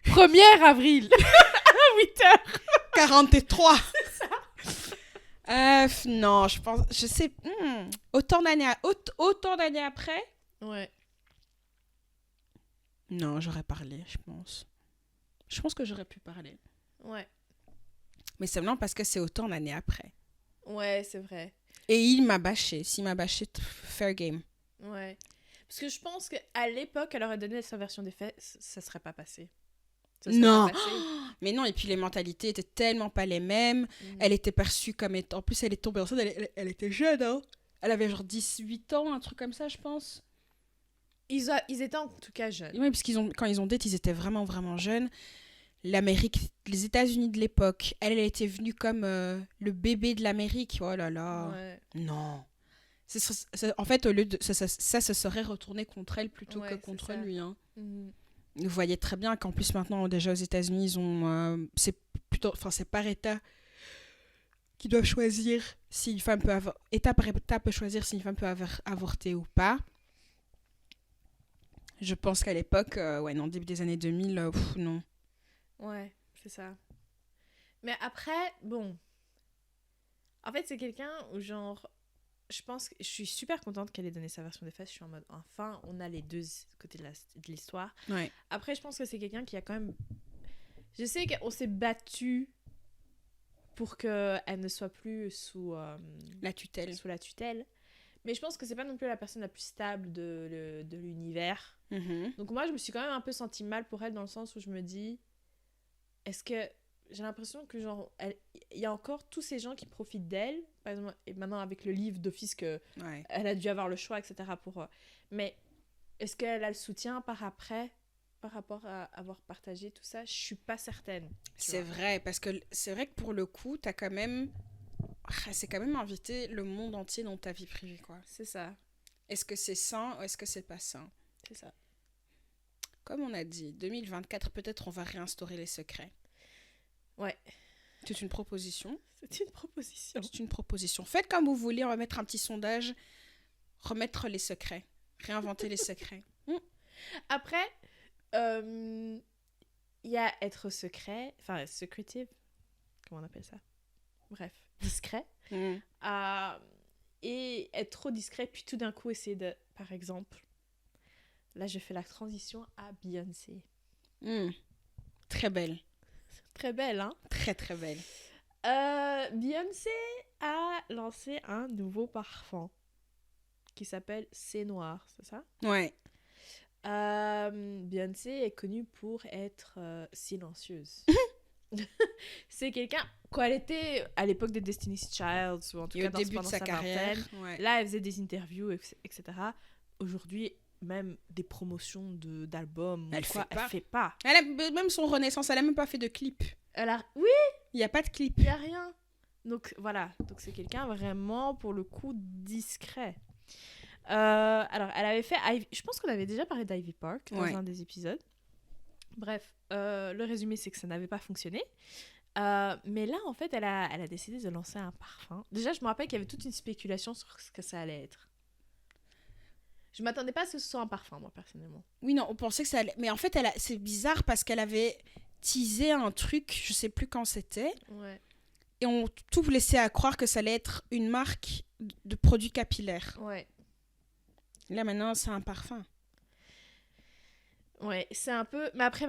1er avril. à 8h43. C'est ça. Non, je sais. Autant d'années après. Ouais. Non, j'aurais parlé, je pense. Je pense que j'aurais pu parler. Ouais. Mais c'est vraiment parce que c'est autant d'années après. Ouais, c'est vrai. Et il m'a bâché. S'il m'a bâché, fair game. Ouais. Parce que je pense qu'à l'époque, elle aurait donné sa version des faits, ça serait pas passé. Non. Mais non, et puis les mentalités étaient tellement pas les mêmes. Elle était perçue comme étant... En plus, elle est tombée enceinte, elle était jeune, hein. Elle avait genre 18 ans, un truc comme ça, je pense. Ils étaient en tout cas jeunes. Oui, parce quand ils ont date, ils étaient vraiment, vraiment jeunes. L'Amérique, les États-Unis de l'époque, elle était venue comme le bébé de l'Amérique. Oh là là. Ouais. Non. En fait, au lieu de ça se serait retourné contre elle plutôt que contre lui. Hein. Vous voyez très bien qu'en plus maintenant, déjà aux États-Unis, ils ont... c'est par État qui doivent choisir si une femme peut État par État peut choisir si une femme peut avorter ou pas. Je pense qu'à l'époque, début des années 2000, non. Ouais, c'est ça. Mais après, bon. En fait, c'est quelqu'un où, genre, je pense que je suis super contente qu'elle ait donné sa version des faits. Je suis en mode, enfin, on a les deux côtés de l'histoire. Ouais. Après, je pense que c'est quelqu'un qui a quand même. Je sais qu'on s'est battu pour qu'elle ne soit plus sous la tutelle. Sous la tutelle. Mais je pense que c'est pas non plus la personne la plus stable de l'univers. Donc moi, je me suis quand même un peu sentie mal pour elle dans le sens où je me dis, est-ce que j'ai l'impression que genre il y a encore tous ces gens qui profitent d'elle, par exemple, et maintenant avec le livre d'office que elle a dû avoir le choix, etc. Mais est-ce qu'elle a le soutien par rapport à avoir partagé tout ça? Je suis pas certaine. C'est vrai, parce que c'est vrai que pour le coup, t'as quand même... c'est quand même inviter le monde entier dans ta vie privée, quoi. C'est ça. Est-ce que c'est sain ou est-ce que c'est pas sain? C'est ça. Comme on a dit, 2024, peut-être on va réinstaurer les secrets. Ouais. C'est une proposition. C'est une proposition. C'est une proposition. Faites comme vous voulez, on va mettre un petit sondage. Remettre les secrets. Réinventer les secrets. Après, il y a être secret, enfin secretive, comment on appelle ça? Bref, discret. Et être trop discret, puis tout d'un coup essayer de, par exemple, là je fais la transition à Beyoncé. Très belle. Très belle, hein? Très très belle. Beyoncé a lancé un nouveau parfum qui s'appelle C'est Noir, c'est ça? Ouais. Beyoncé est connue pour être silencieuse. C'est quelqu'un, quand elle était à l'époque des Destiny's Child, ou en tout cas au début de sa carrière, là elle faisait des interviews, etc. Aujourd'hui, même des promotions d'albums. Elle quoi, fait pas. Elle fait pas. Même son Renaissance, elle a même pas fait de clip. Oui, Il y a pas de clip. il y a rien. Donc voilà, donc c'est quelqu'un vraiment pour le coup discret. Alors elle avait fait je pense qu'on avait déjà parlé d'Ivy Park dans un des épisodes. Bref, le résumé c'est que ça n'avait pas fonctionné. Mais là en fait elle a décidé de lancer un parfum. Déjà je me rappelle qu'il y avait toute une spéculation sur ce que ça allait être. Je m'attendais pas à ce que ce soit un parfum, moi, personnellement. Oui, non, on pensait que ça allait... Mais en fait, c'est bizarre parce qu'elle avait teasé un truc, je sais plus quand c'était. Ouais. Et on tout laissait à croire que ça allait être une marque de produits capillaires. Ouais. Là, maintenant, c'est un parfum. Ouais, c'est un peu... Mais après,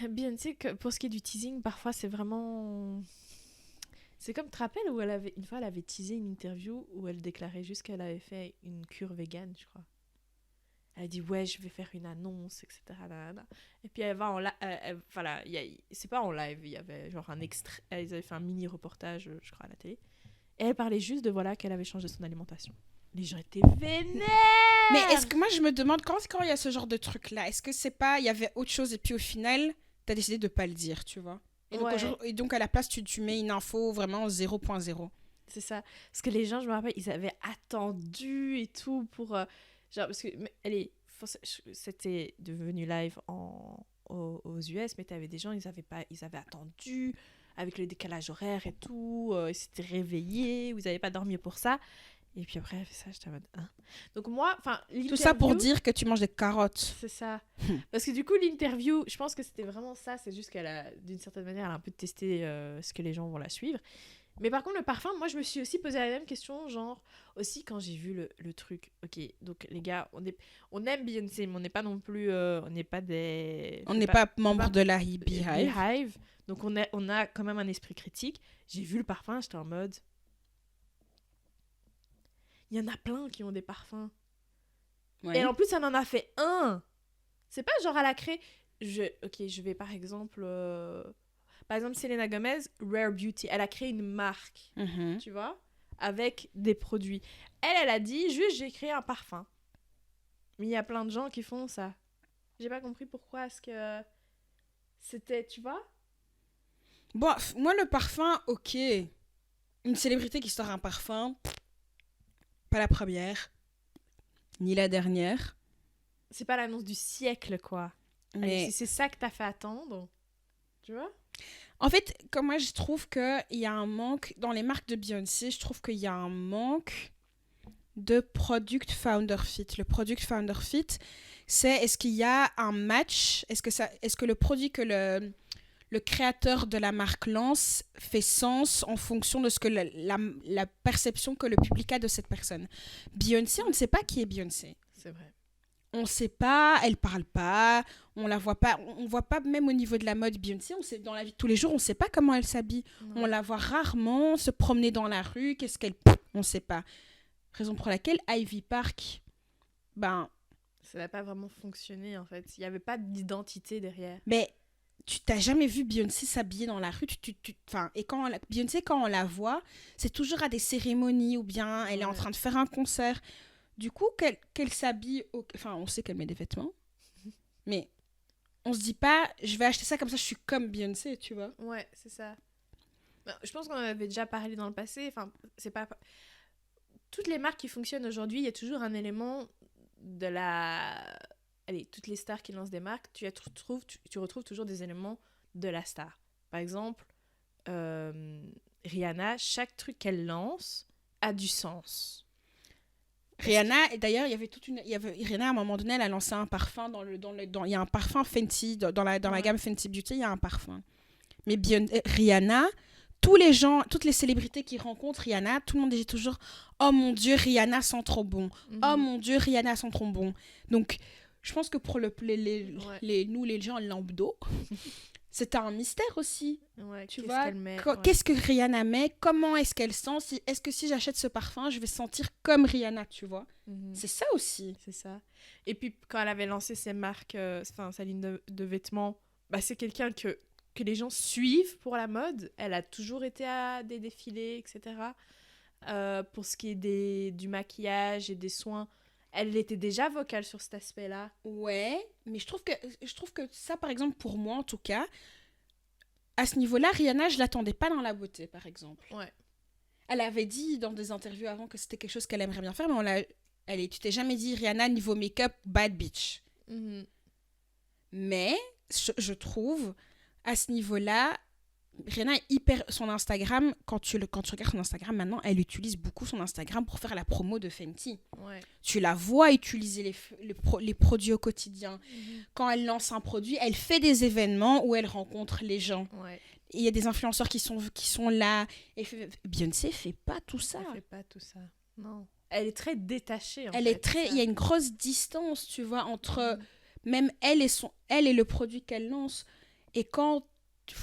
Beyoncé, pour ce qui est du teasing, parfois, c'est vraiment... C'est comme, tu te rappelles où une fois, elle avait teasé une interview où elle déclarait juste qu'elle avait fait une cure végane, je crois. Elle a dit, ouais, je vais faire une annonce, etc. Et puis elle va en live. Voilà, c'est pas en live, il y avait genre un extrait. Ils avaient fait un mini reportage, je crois, à la télé. Et elle parlait juste de voilà qu'elle avait changé son alimentation. Les gens étaient vénères! Mais est-ce que moi, je me demande, quand il y a ce genre de truc-là, est-ce que c'est pas. Il y avait autre chose et puis au final, t'as décidé de pas le dire, tu vois? Et donc à la place, tu mets une info vraiment 0.0. C'est ça. Parce que les gens, je me rappelle, ils avaient attendu et tout pour. Genre, parce que, c'était devenu live aux US, mais t'avais des gens, ils avaient attendu avec le décalage horaire et tout, ils s'étaient réveillés, vous n'avez pas dormi pour ça. Et puis après, elle fait ça, j'étais en mode, hein. Donc moi, enfin, Tout ça pour dire que tu manges des carottes. C'est ça. Parce que du coup, l'interview, je pense que c'était vraiment ça, c'est juste qu'elle a, d'une certaine manière, elle a un peu testé ce que les gens vont la suivre. Mais par contre, le parfum, moi, je me suis aussi posé la même question, genre, aussi quand j'ai vu le truc. Ok, donc les gars, on aime Beyoncé, mais on n'est pas non plus, on n'est pas des... On n'est pas membre de la Beehive. Donc on a quand même un esprit critique. J'ai vu le parfum, j'étais en mode... Il y en a plein qui ont des parfums. Ouais. Et en plus, elle en a fait un. C'est pas genre, elle a créé... je vais par exemple... Par exemple, Selena Gomez, Rare Beauty, elle a créé une marque, tu vois, avec des produits. Elle a dit, juste, j'ai créé un parfum. Mais il y a plein de gens qui font ça. J'ai pas compris pourquoi est-ce que c'était, tu vois. Bon, moi, le parfum, ok. Une célébrité qui sort un parfum, pas la première, ni la dernière. C'est pas l'annonce du siècle, quoi. Mais... Allez, si c'est ça que t'as fait attendre, tu vois. En fait, comme moi, je trouve qu'il y a un manque, dans les marques de Beyoncé, je trouve qu'il y a un manque de Product Founder Fit. Le Product Founder Fit, c'est est-ce qu'il y a un match, est-ce que le produit que le créateur de la marque lance fait sens en fonction de ce que la perception que le public a de cette personne. Beyoncé, on ne sait pas qui est Beyoncé. C'est vrai. On ne sait pas, elle parle pas, on la voit pas, on voit pas même au niveau de la mode Beyoncé, on sait dans la vie de tous les jours, on sait pas comment elle s'habille. On la voit rarement se promener dans la rue, qu'est-ce qu'elle... On sait pas. Raison pour laquelle Ivy Park, ça n'a pas vraiment fonctionné en fait. Il y avait pas d'identité derrière. Mais tu t'as jamais vu Beyoncé s'habiller dans la rue, et Beyoncé quand on la voit, c'est toujours à des cérémonies ou bien elle est en train de faire un concert. Du coup, qu'elle s'habille... Enfin, on sait qu'elle met des vêtements. Mais on se dit pas, je vais acheter ça comme ça, je suis comme Beyoncé, tu vois. Ouais, c'est ça. Je pense qu'on en avait déjà parlé dans le passé. Enfin, c'est pas... Toutes les marques qui fonctionnent aujourd'hui, il y a toujours un élément de la... Allez, toutes les stars qui lancent des marques, tu retrouves toujours des éléments de la star. Par exemple, Rihanna, chaque truc qu'elle lance a du sens. Rihanna, d'ailleurs, Rihanna, à un moment donné, elle a lancé un parfum il y a un parfum Fenty, dans la gamme Fenty Beauty, il y a un parfum. Mais Rihanna, toutes les célébrités qui rencontrent Rihanna, tout le monde dit toujours « Oh mon Dieu, Rihanna sent trop bon. Oh mon Dieu, Rihanna sent trop bon. » Donc, je pense que pour nous, les gens lambda, c'est un mystère aussi. Ouais, tu vois, qu'est-ce que Rihanna met? Comment est-ce qu'elle sent? Est-ce que si j'achète ce parfum, je vais sentir comme Rihanna, tu vois? C'est ça aussi. C'est ça. Et puis, quand elle avait lancé ses marques, sa ligne de vêtements, c'est quelqu'un que les gens suivent pour la mode. Elle a toujours été à des défilés, etc. Pour ce qui est du maquillage et des soins, Elle était déjà vocale sur cet aspect-là. Ouais, mais je trouve que ça, par exemple, pour moi, en tout cas, à ce niveau-là, Rihanna, je l'attendais pas dans la beauté, par exemple. Ouais. Elle avait dit dans des interviews avant que c'était quelque chose qu'elle aimerait bien faire, mais tu t'es jamais dit, Rihanna, niveau make-up, bad bitch. Mhm. Mais, je trouve, à ce niveau-là, Rihanna est hyper... Son Instagram, quand tu regardes son Instagram maintenant, elle utilise beaucoup son Instagram pour faire la promo de Fenty. Ouais. Tu la vois utiliser les produits au quotidien. Mhm. Quand elle lance un produit, elle fait des événements où elle rencontre les gens. Ouais. Il y a des influenceurs qui sont là. Beyoncé fait pas tout ça. Elle fait pas tout ça. Non. Elle est très détachée, Il y a une grosse distance, tu vois, entre même elle et le produit qu'elle lance. Et quand...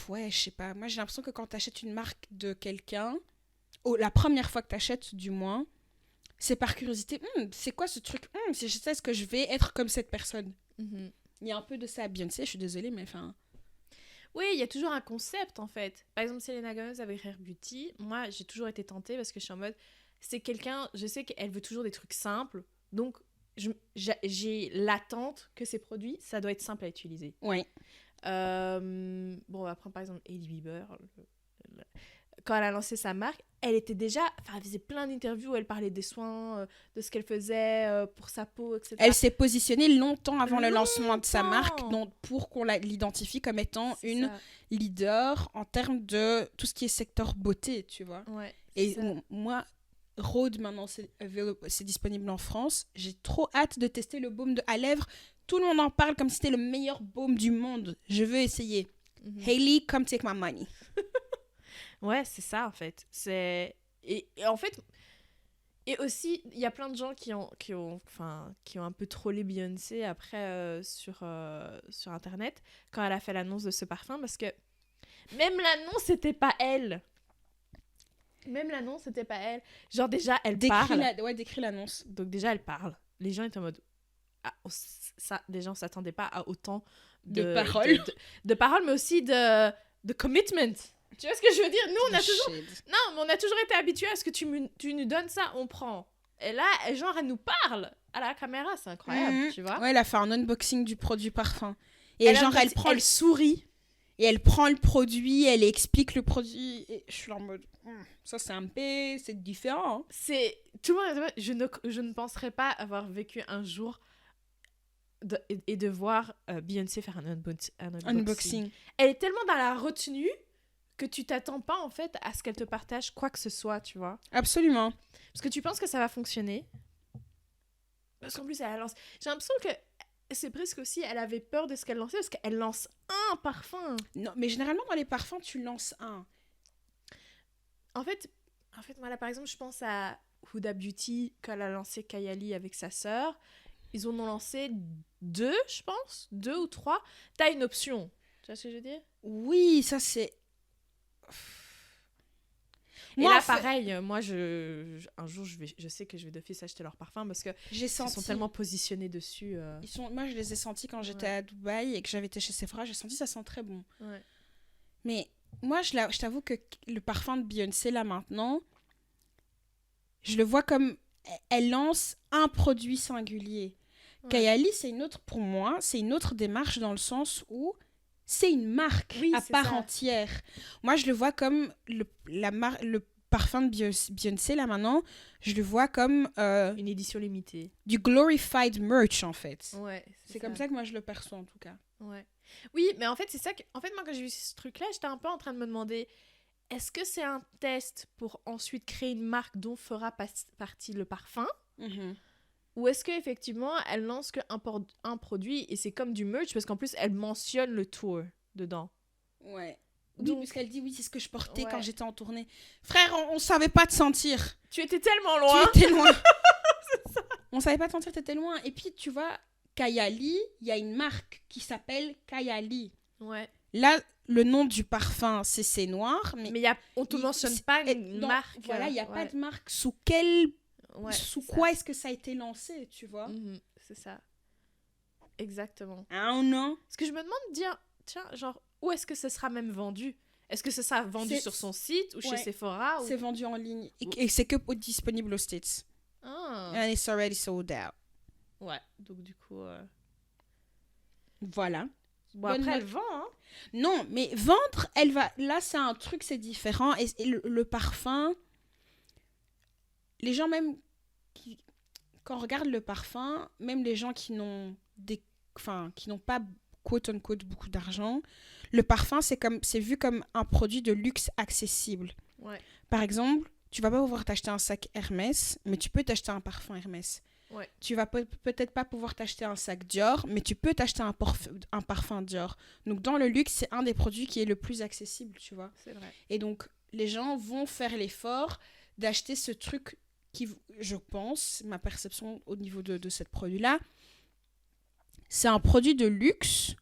Ouais, je sais pas. Moi, j'ai l'impression que quand tu achètes une marque de quelqu'un, la première fois que tu achètes, du moins, c'est par curiosité. C'est quoi ce truc? Si je sais, est-ce que je vais être comme cette personne? Mhm. Il y a un peu de ça à Beyoncé, je suis désolée, mais enfin... Oui, il y a toujours un concept, en fait. Par exemple, Selena Gomez avec Rare Beauty, moi, j'ai toujours été tentée parce que je suis en mode... C'est quelqu'un... Je sais qu'elle veut toujours des trucs simples, donc j'ai l'attente que ces produits, ça doit être simple à utiliser. Ouais. Bon, on va prendre par exemple Hailey Bieber. Quand elle a lancé sa marque, elle était déjà... Enfin, elle faisait plein d'interviews où elle parlait des soins, de ce qu'elle faisait pour sa peau, etc. Elle s'est positionnée longtemps avant le lancement de sa marque pour qu'on l'identifie comme étant une leader en termes de tout ce qui est secteur beauté, tu vois. Ouais, et moi, Rhode, maintenant, c'est disponible en France. J'ai trop hâte de tester le baume à lèvres. Tout le monde en parle comme si c'était le meilleur baume du monde. Je veux essayer. Hailey, come take my money. Ouais, c'est ça, en fait. Et en fait... Et aussi, il y a plein de gens qui ont un peu trollé Beyoncé après sur Internet quand elle a fait l'annonce de ce parfum, parce que même l'annonce, c'était pas elle. Même l'annonce, c'était pas elle. Genre, déjà, elle parle. Décris l'annonce. Donc, déjà, elle parle. Les gens étaient en mode... les gens s'attendaient pas à autant de paroles. De paroles, mais aussi de commitment. Tu vois ce que je veux dire? Nous, on a toujours été habitués à ce que tu nous donnes ça, on prend. Et là, genre, elle nous parle à la caméra, c'est incroyable, tu vois? Ouais, elle a fait un unboxing du produit parfum. Et elle sourit. Et elle prend le produit, elle explique le produit. Et je suis là en mode, ça c'est un peu, c'est différent. Hein. C'est... Tout le monde, je ne penserais pas avoir vécu un jour et de voir Beyoncé faire un unboxing. Elle est tellement dans la retenue que tu t'attends pas en fait à ce qu'elle te partage quoi que ce soit, tu vois. Absolument. Parce que tu penses que ça va fonctionner. Parce qu'en plus, elle lance... J'ai l'impression que c'est presque aussi, elle avait peur de ce qu'elle lançait parce qu'elle lance un parfum. Non, mais généralement dans les parfums, tu lances un. En fait, moi là par exemple, je pense à Huda Beauty quand elle a lancé Kayali avec sa sœur. Ils en ont lancé 2, je pense. 2 ou 3. T'as une option. Tu vois ce que je veux dire? Oui, ça c'est... Et moi, là, pareil, moi, un jour, je sais que je vais d'office acheter leur parfum parce que ils sont tellement positionnés dessus. Moi, je les ai sentis quand j'étais à Dubaï et que j'avais été chez Sephora. J'ai senti ça sent très bon. Ouais. Mais moi, je t'avoue que le parfum de Beyoncé, là, maintenant, je le vois comme... Elle lance un produit singulier. Ouais. Kayali, pour moi, c'est une autre démarche dans le sens où c'est une marque à part entière. Moi, je le vois comme le parfum de Beyoncé, là, maintenant, je le vois comme... une édition limitée. Du glorified merch, en fait. Ouais, c'est comme ça que moi, je le perçois, en tout cas. Ouais. Oui, mais en fait, c'est ça que... En fait, moi, quand j'ai vu ce truc-là, j'étais un peu en train de me demander, est-ce que c'est un test pour ensuite créer une marque dont fera partie le parfum ou est-ce qu'effectivement, elle lance qu'un produit et c'est comme du merch parce qu'en plus, elle mentionne le tour dedans. Ouais. Donc, puisqu'elle dit, oui, c'est ce que je portais quand j'étais en tournée. Frère, on savait pas te sentir. Tu étais tellement loin. Tu étais loin. C'est ça. On savait pas te sentir, t'étais loin. Et puis, tu vois, Kayali, il y a une marque qui s'appelle Kayali. Ouais. Là, le nom du parfum, c'est noir. Mais on te mentionne pas une marque. Voilà, il n'y a pas de marque. Sous quoi est-ce que ça a été lancé, tu vois? C'est ça. Exactement. Ah non. Parce que je me demande, tiens, genre, où est-ce que ce sera même vendu? Est-ce que ce sera vendu sur son site ou chez Sephora C'est vendu en ligne. Et c'est que disponible aux States. And it's already sold out. Ouais, donc du coup... Voilà. Bon, Bonne après, note. elle vend, hein. Non, mais vendre, elle va... Là, c'est un truc, c'est différent. Et le parfum, les gens même... Quand on regarde le parfum, même les gens qui n'ont qui n'ont pas quote-unquote beaucoup d'argent, le parfum, c'est vu comme un produit de luxe accessible. Ouais. Par exemple, tu vas pas pouvoir t'acheter un sac Hermès, mais tu peux t'acheter un parfum Hermès. Ouais. Tu vas peut-être pas pouvoir t'acheter un sac Dior, mais tu peux t'acheter un parfum Dior. Donc dans le luxe, c'est un des produits qui est le plus accessible, tu vois. C'est vrai. Et donc les gens vont faire l'effort d'acheter ce truc qui, je pense, ma perception au niveau de ce produit-là, c'est un produit de luxe,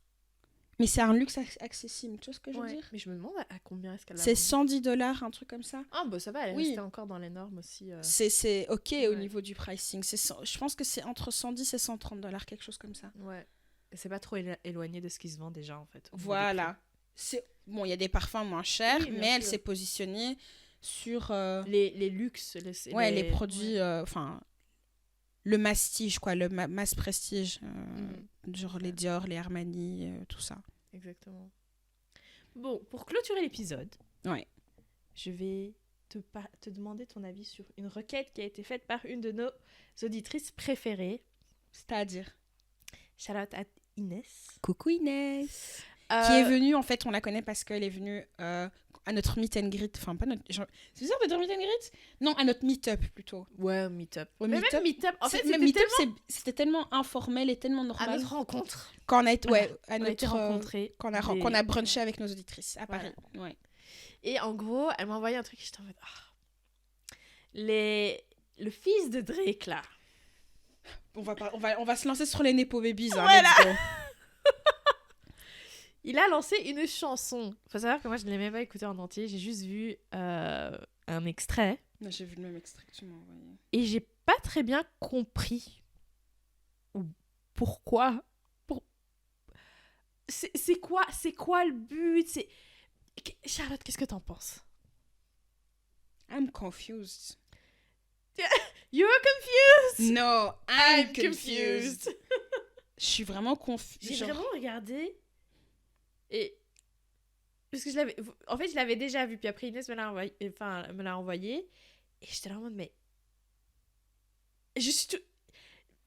mais c'est un luxe accessible. Tu vois ce que je veux dire? Mais je me demande à combien est-ce qu'elle a C'est vendu. $110, un truc comme ça. Ah, bah ça va, elle est Oui. restée encore dans les normes aussi. C'est OK au Ouais. niveau du pricing. Je pense que c'est entre 110 et $130, quelque chose comme ça. Ouais. Et c'est pas trop éloigné de ce qui se vend déjà, en fait. au niveau des Voilà. Bon, il y a des parfums moins chers, Oui, bien mais elle sûr. s'est positionnée sur prix. Les luxes. les produits, enfin, le mastige, quoi, le mass prestige, genre les Dior, les Armani, tout ça. Exactement. Bon, pour clôturer l'épisode, Ouais. je vais te demander ton avis sur une requête qui a été faite par une de nos auditrices préférées. C'est-à-dire Shout out à Inès. Coucou Inès. Qui est venue, en fait, on la connaît parce qu'elle est venue à notre meet and greet. Enfin, pas notre... C'est bizarre de dire meet and greet? Non, à notre meet-up, plutôt. Ouais, meet-up. Au Mais meet-up. même meet-up, en fait, c'était meet-up, tellement... c'était tellement informel et tellement à normal. notre rencontre. Quand on a été, Voilà. à On a été notre, rencontrés. qu'on a brunché avec nos auditrices à Paris. Ouais. Et en gros, elle m'a envoyé un truc et j'étais en mode... Le fils de Drake, là. On va se lancer sur les Nepo Babies. Hein, Voilà. let's go. Il a lancé une chanson. Faut savoir que moi, je ne l'ai même pas écoutée en entier. J'ai juste vu un extrait. J'ai vu le même extrait que tu m'as envoyé. Et j'ai pas très bien compris pourquoi. C'est quoi le but? Charlotte, qu'est-ce que t'en penses? I'm confused. You're confused? No, I'm confused. confused. Je suis vraiment confuse. J'ai vraiment regardé et parce que je l'avais déjà vu, puis après Inès me l'a envoyé et j'étais là en mode mais je suis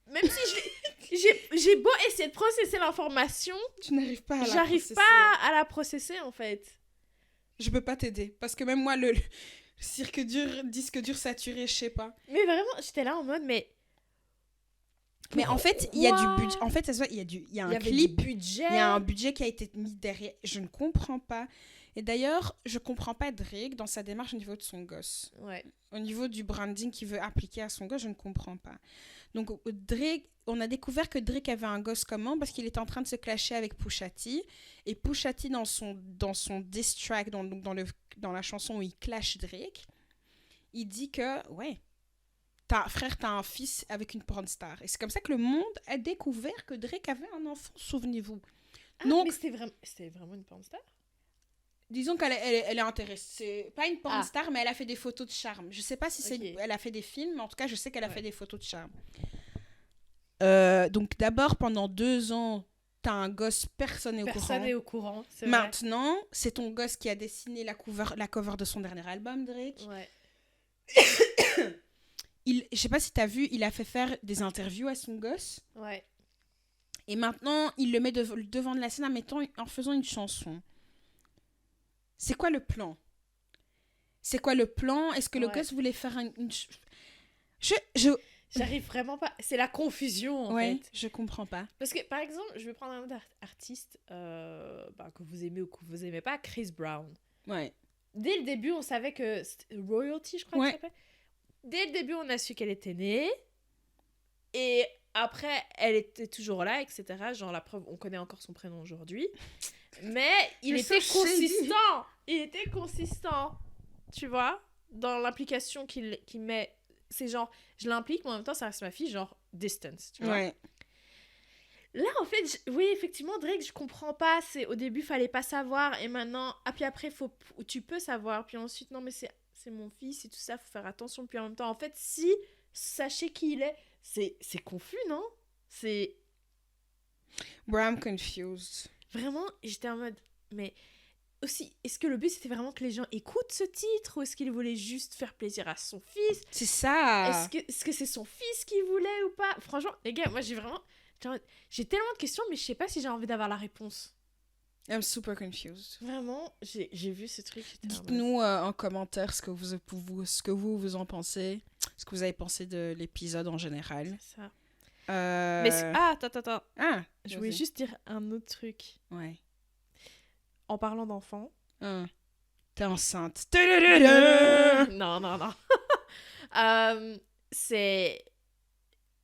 même si j'ai beau essayer de processer l'information, Tu n'arrives pas à la j'arrive processer. pas à la processer en fait. Je peux pas t'aider parce que même moi le disque dur saturé, je sais pas. Mais vraiment, j'étais là en mode mais en fait, il y a du Pourquoi budget. En fait, ça se voit, il y a un avait clip, du budget. il y a un budget qui a été mis derrière. Je ne comprends pas. Et d'ailleurs, je comprends pas Drake dans sa démarche au niveau de son gosse. Ouais. Au niveau du branding qu'il veut appliquer à son gosse, je ne comprends pas. Donc, Drake, on a découvert que Drake avait un gosse comment? Parce qu'il était en train de se clasher avec Pusha T. Et Pusha T, dans son diss track, dans la chanson où il clash Drake, il dit que, ouais, t'as un fils avec une porn star. Et c'est comme ça que le monde a découvert que Drake avait un enfant, souvenez-vous. Ah, Donc, mais c'était vraiment une porn star? disons qu'elle est intéressée. Pas une porn Ah. star, mais elle a fait des photos de charme. Je sais pas si Ok. elle a fait des films, mais en tout cas, je sais qu'elle a Ouais. fait des photos de charme. Donc d'abord, pendant 2 ans, t'as un gosse, personne n'est au Personne courant. n'est au courant, c'est vrai. Maintenant, c'est ton gosse qui a dessiné la cover de son dernier album, Drake. Ouais. Je sais pas si t'as vu, il a fait faire des interviews à son gosse. Ouais. Et maintenant, il le met devant de la scène en faisant une chanson. C'est quoi le plan? Est-ce que le Ouais. gosse voulait faire une... J'arrive vraiment pas. C'est la confusion en Ouais, fait. je comprends pas. Parce que par exemple, je vais prendre un autre artiste que vous aimez ou que vous aimez pas, Chris Brown. Ouais. Dès le début, on savait que c'était Royalty, je crois Ouais. que ça s'appelle. Dès le début, on a su qu'elle était née. Et après, elle était toujours là, etc. Genre, la preuve, on connaît encore son prénom aujourd'hui. Mais il était consistant. Il était consistant. Tu vois? Dans l'implication qu'il met. C'est genre, je l'implique, mais en même temps, ça reste ma fille, genre, distance. Tu vois? Ouais. Là, en fait, oui, effectivement, Drake, je comprends pas. Au début, fallait pas savoir. Et maintenant, puis après, tu peux savoir. Puis ensuite, non, mais c'est mon fils et tout ça, faut faire attention. Puis en même temps, en fait, si sachez qui il est, c'est confus, non? C'est Bro, I'm confused. vraiment, j'étais en mode, mais aussi, est-ce que le but c'était vraiment que les gens écoutent ce titre ou est-ce qu'il voulait juste faire plaisir à son fils? C'est ça. Est-ce que c'est son fils qui voulait ou pas? Franchement, les gars, moi j'ai tellement de questions, mais je sais pas si j'ai envie d'avoir la réponse. I'm super confused. Vraiment, j'ai vu ce truc. j'étais en mode- Dites-nous en commentaire ce que vous en pensez, ce que vous avez pensé de l'épisode en général. C'est ça. Euh, Mais attends. Ah, Je voulais vas-y. juste dire un autre truc. Ouais. En parlant d'enfants. T'es enceinte. Non. C'est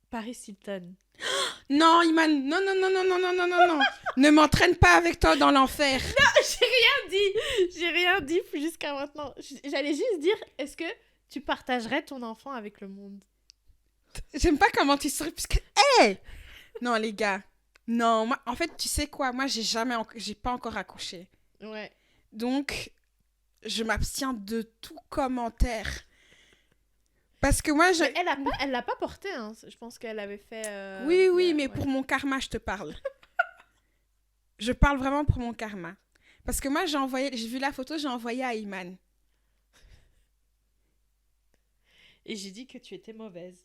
Paris Hilton. Non, Iman, non. Ne m'entraîne pas avec toi dans l'enfer. J'ai rien dit jusqu'à maintenant. J'allais juste dire, est-ce que tu partagerais ton enfant avec le monde? J'aime pas comment tu serais, puisque... Hey! Non, les gars. Non, moi, en fait, tu sais quoi? Moi, j'ai pas encore accouché. Ouais. Donc, je m'abstiens de tout commentaire. Parce que moi, Mais elle l'a pas porté, hein. Je pense qu'elle avait fait... Oui, mais ouais. pour mon karma, je te parle. Je parle vraiment pour mon karma. Parce que moi, j'ai vu la photo, j'ai envoyé à Iman. Et j'ai dit que tu étais mauvaise.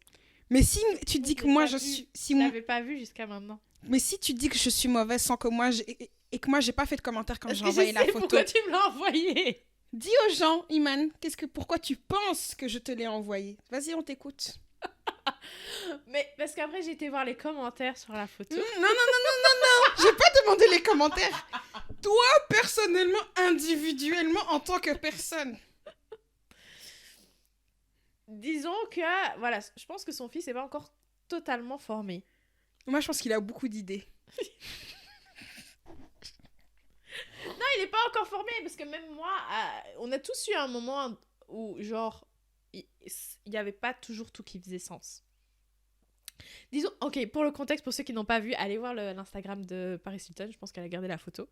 Mais si tu dis Je que l'ai moi, pas je vu. suis... Je l'avais pas vu jusqu'à maintenant. Mais si tu dis que je suis mauvaise sans que moi... Et que moi, j'ai pas fait de commentaire quand Parce j'ai que envoyé je la sais photo. pourquoi tu me l'as envoyé. Dis aux gens, Iman, pourquoi tu penses que je te l'ai envoyé? Vas-y, on t'écoute. Mais parce qu'après, j'ai été voir les commentaires sur la photo. Non. J'ai pas demandé les commentaires. Toi, personnellement, individuellement, en tant que personne. Disons que, voilà, je pense que son fils n'est pas encore totalement formé. Moi, je pense qu'il a beaucoup d'idées. Non, il n'est pas encore formé, parce que même moi, on a tous eu un moment où, genre, il n'y avait pas toujours tout qui faisait sens. Disons, ok, pour le contexte, pour ceux qui n'ont pas vu, allez voir l'Instagram de Paris Hilton, je pense qu'elle a gardé la photo.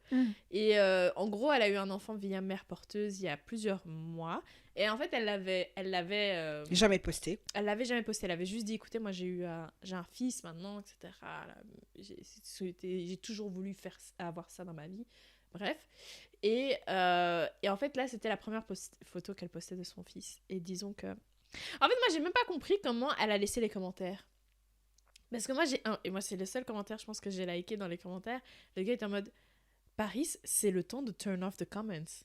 Et en gros, elle a eu un enfant via mère porteuse il y a plusieurs mois. Et en fait, elle l'avait Jamais posté. elle l'avait jamais posté, elle avait juste dit, écoutez, moi j'ai un fils maintenant, etc. Là, j'ai toujours voulu avoir ça dans ma vie. Bref. Et en fait, là, c'était la première photo qu'elle postait de son fils. Et disons que... En fait, moi, j'ai même pas compris comment elle a laissé les commentaires. Parce que moi, et moi, c'est le seul commentaire, je pense, que j'ai liké dans les commentaires. Le gars était en mode, Paris, c'est le temps de turn off the comments.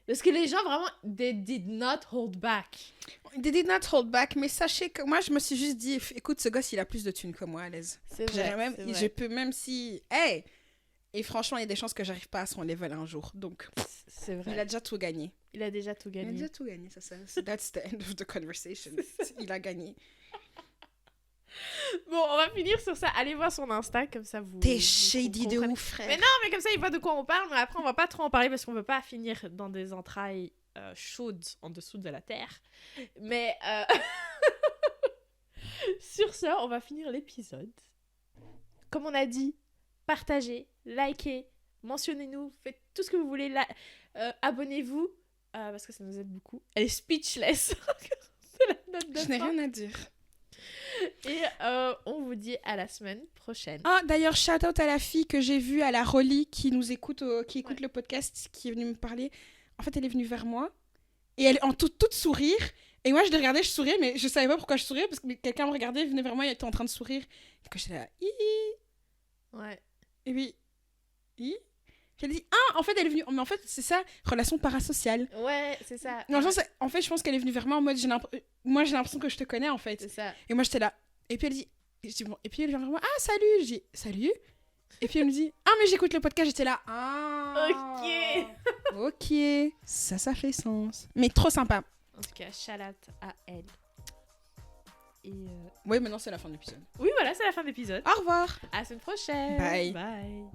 Parce que les gens, vraiment, they did not hold back. They did not hold back, mais sachez que moi, je me suis juste dit, écoute, ce gosse, il a plus de thunes que moi, à l'aise. C'est vrai, c'est vrai. Je peux même si... Hey! Et franchement, il y a des chances que j'arrive pas à son level un jour. Donc, c'est vrai. il a déjà tout gagné. Il a déjà tout gagné. Il a déjà tout gagné, ça. That's the end of the conversation. Il a gagné. Bon, on va finir sur ça. Allez voir son Insta, comme ça vous... T'es vous shady de comprenez. ouf, frère. Mais non, mais comme ça, il voit de quoi on parle. Mais après, on va pas trop en parler parce qu'on veut pas finir dans des entrailles chaudes en dessous de la terre. Mais sur ça, on va finir l'épisode. Comme on a dit, partagez, likez, mentionnez-nous, faites tout ce que vous voulez. Abonnez-vous parce que ça nous aide beaucoup. Elle est speechless. C'est la note de Je n'ai fin. rien à dire. Et on vous dit à la semaine prochaine. Ah, d'ailleurs, shout out à la fille que j'ai vue à la Rolly qui nous écoute, qui écoute le podcast, qui est venue me parler. En fait, elle est venue vers moi et elle en toute sourire. Et moi, je l'ai regardée, je souriais, mais je savais pas pourquoi je souriais parce que quelqu'un me regardait, venait vers moi, il était en train de sourire. Et que j'étais là, Ouais. et puis, puis elle dit, ah, en fait, elle est venue. Mais en fait, c'est ça, relation parasociale. Ouais, c'est ça. Non, en fait, je pense qu'elle est venue vers moi en mode, moi, j'ai l'impression que je te connais, en fait. C'est ça. Et moi, j'étais là. Et puis elle dit, je dis, bon. Et puis elle vient vers moi, ah, salut. Je dis, salut. Et puis elle me dit, ah, mais j'écoute le podcast. J'étais là, ah. Ok. Ça fait sens. Mais trop sympa. En tout cas, shout out à elle. Et Oui, maintenant c'est la fin de l'épisode. oui, voilà, c'est la fin de l'épisode. Au revoir. À la semaine prochaine. Bye. Bye.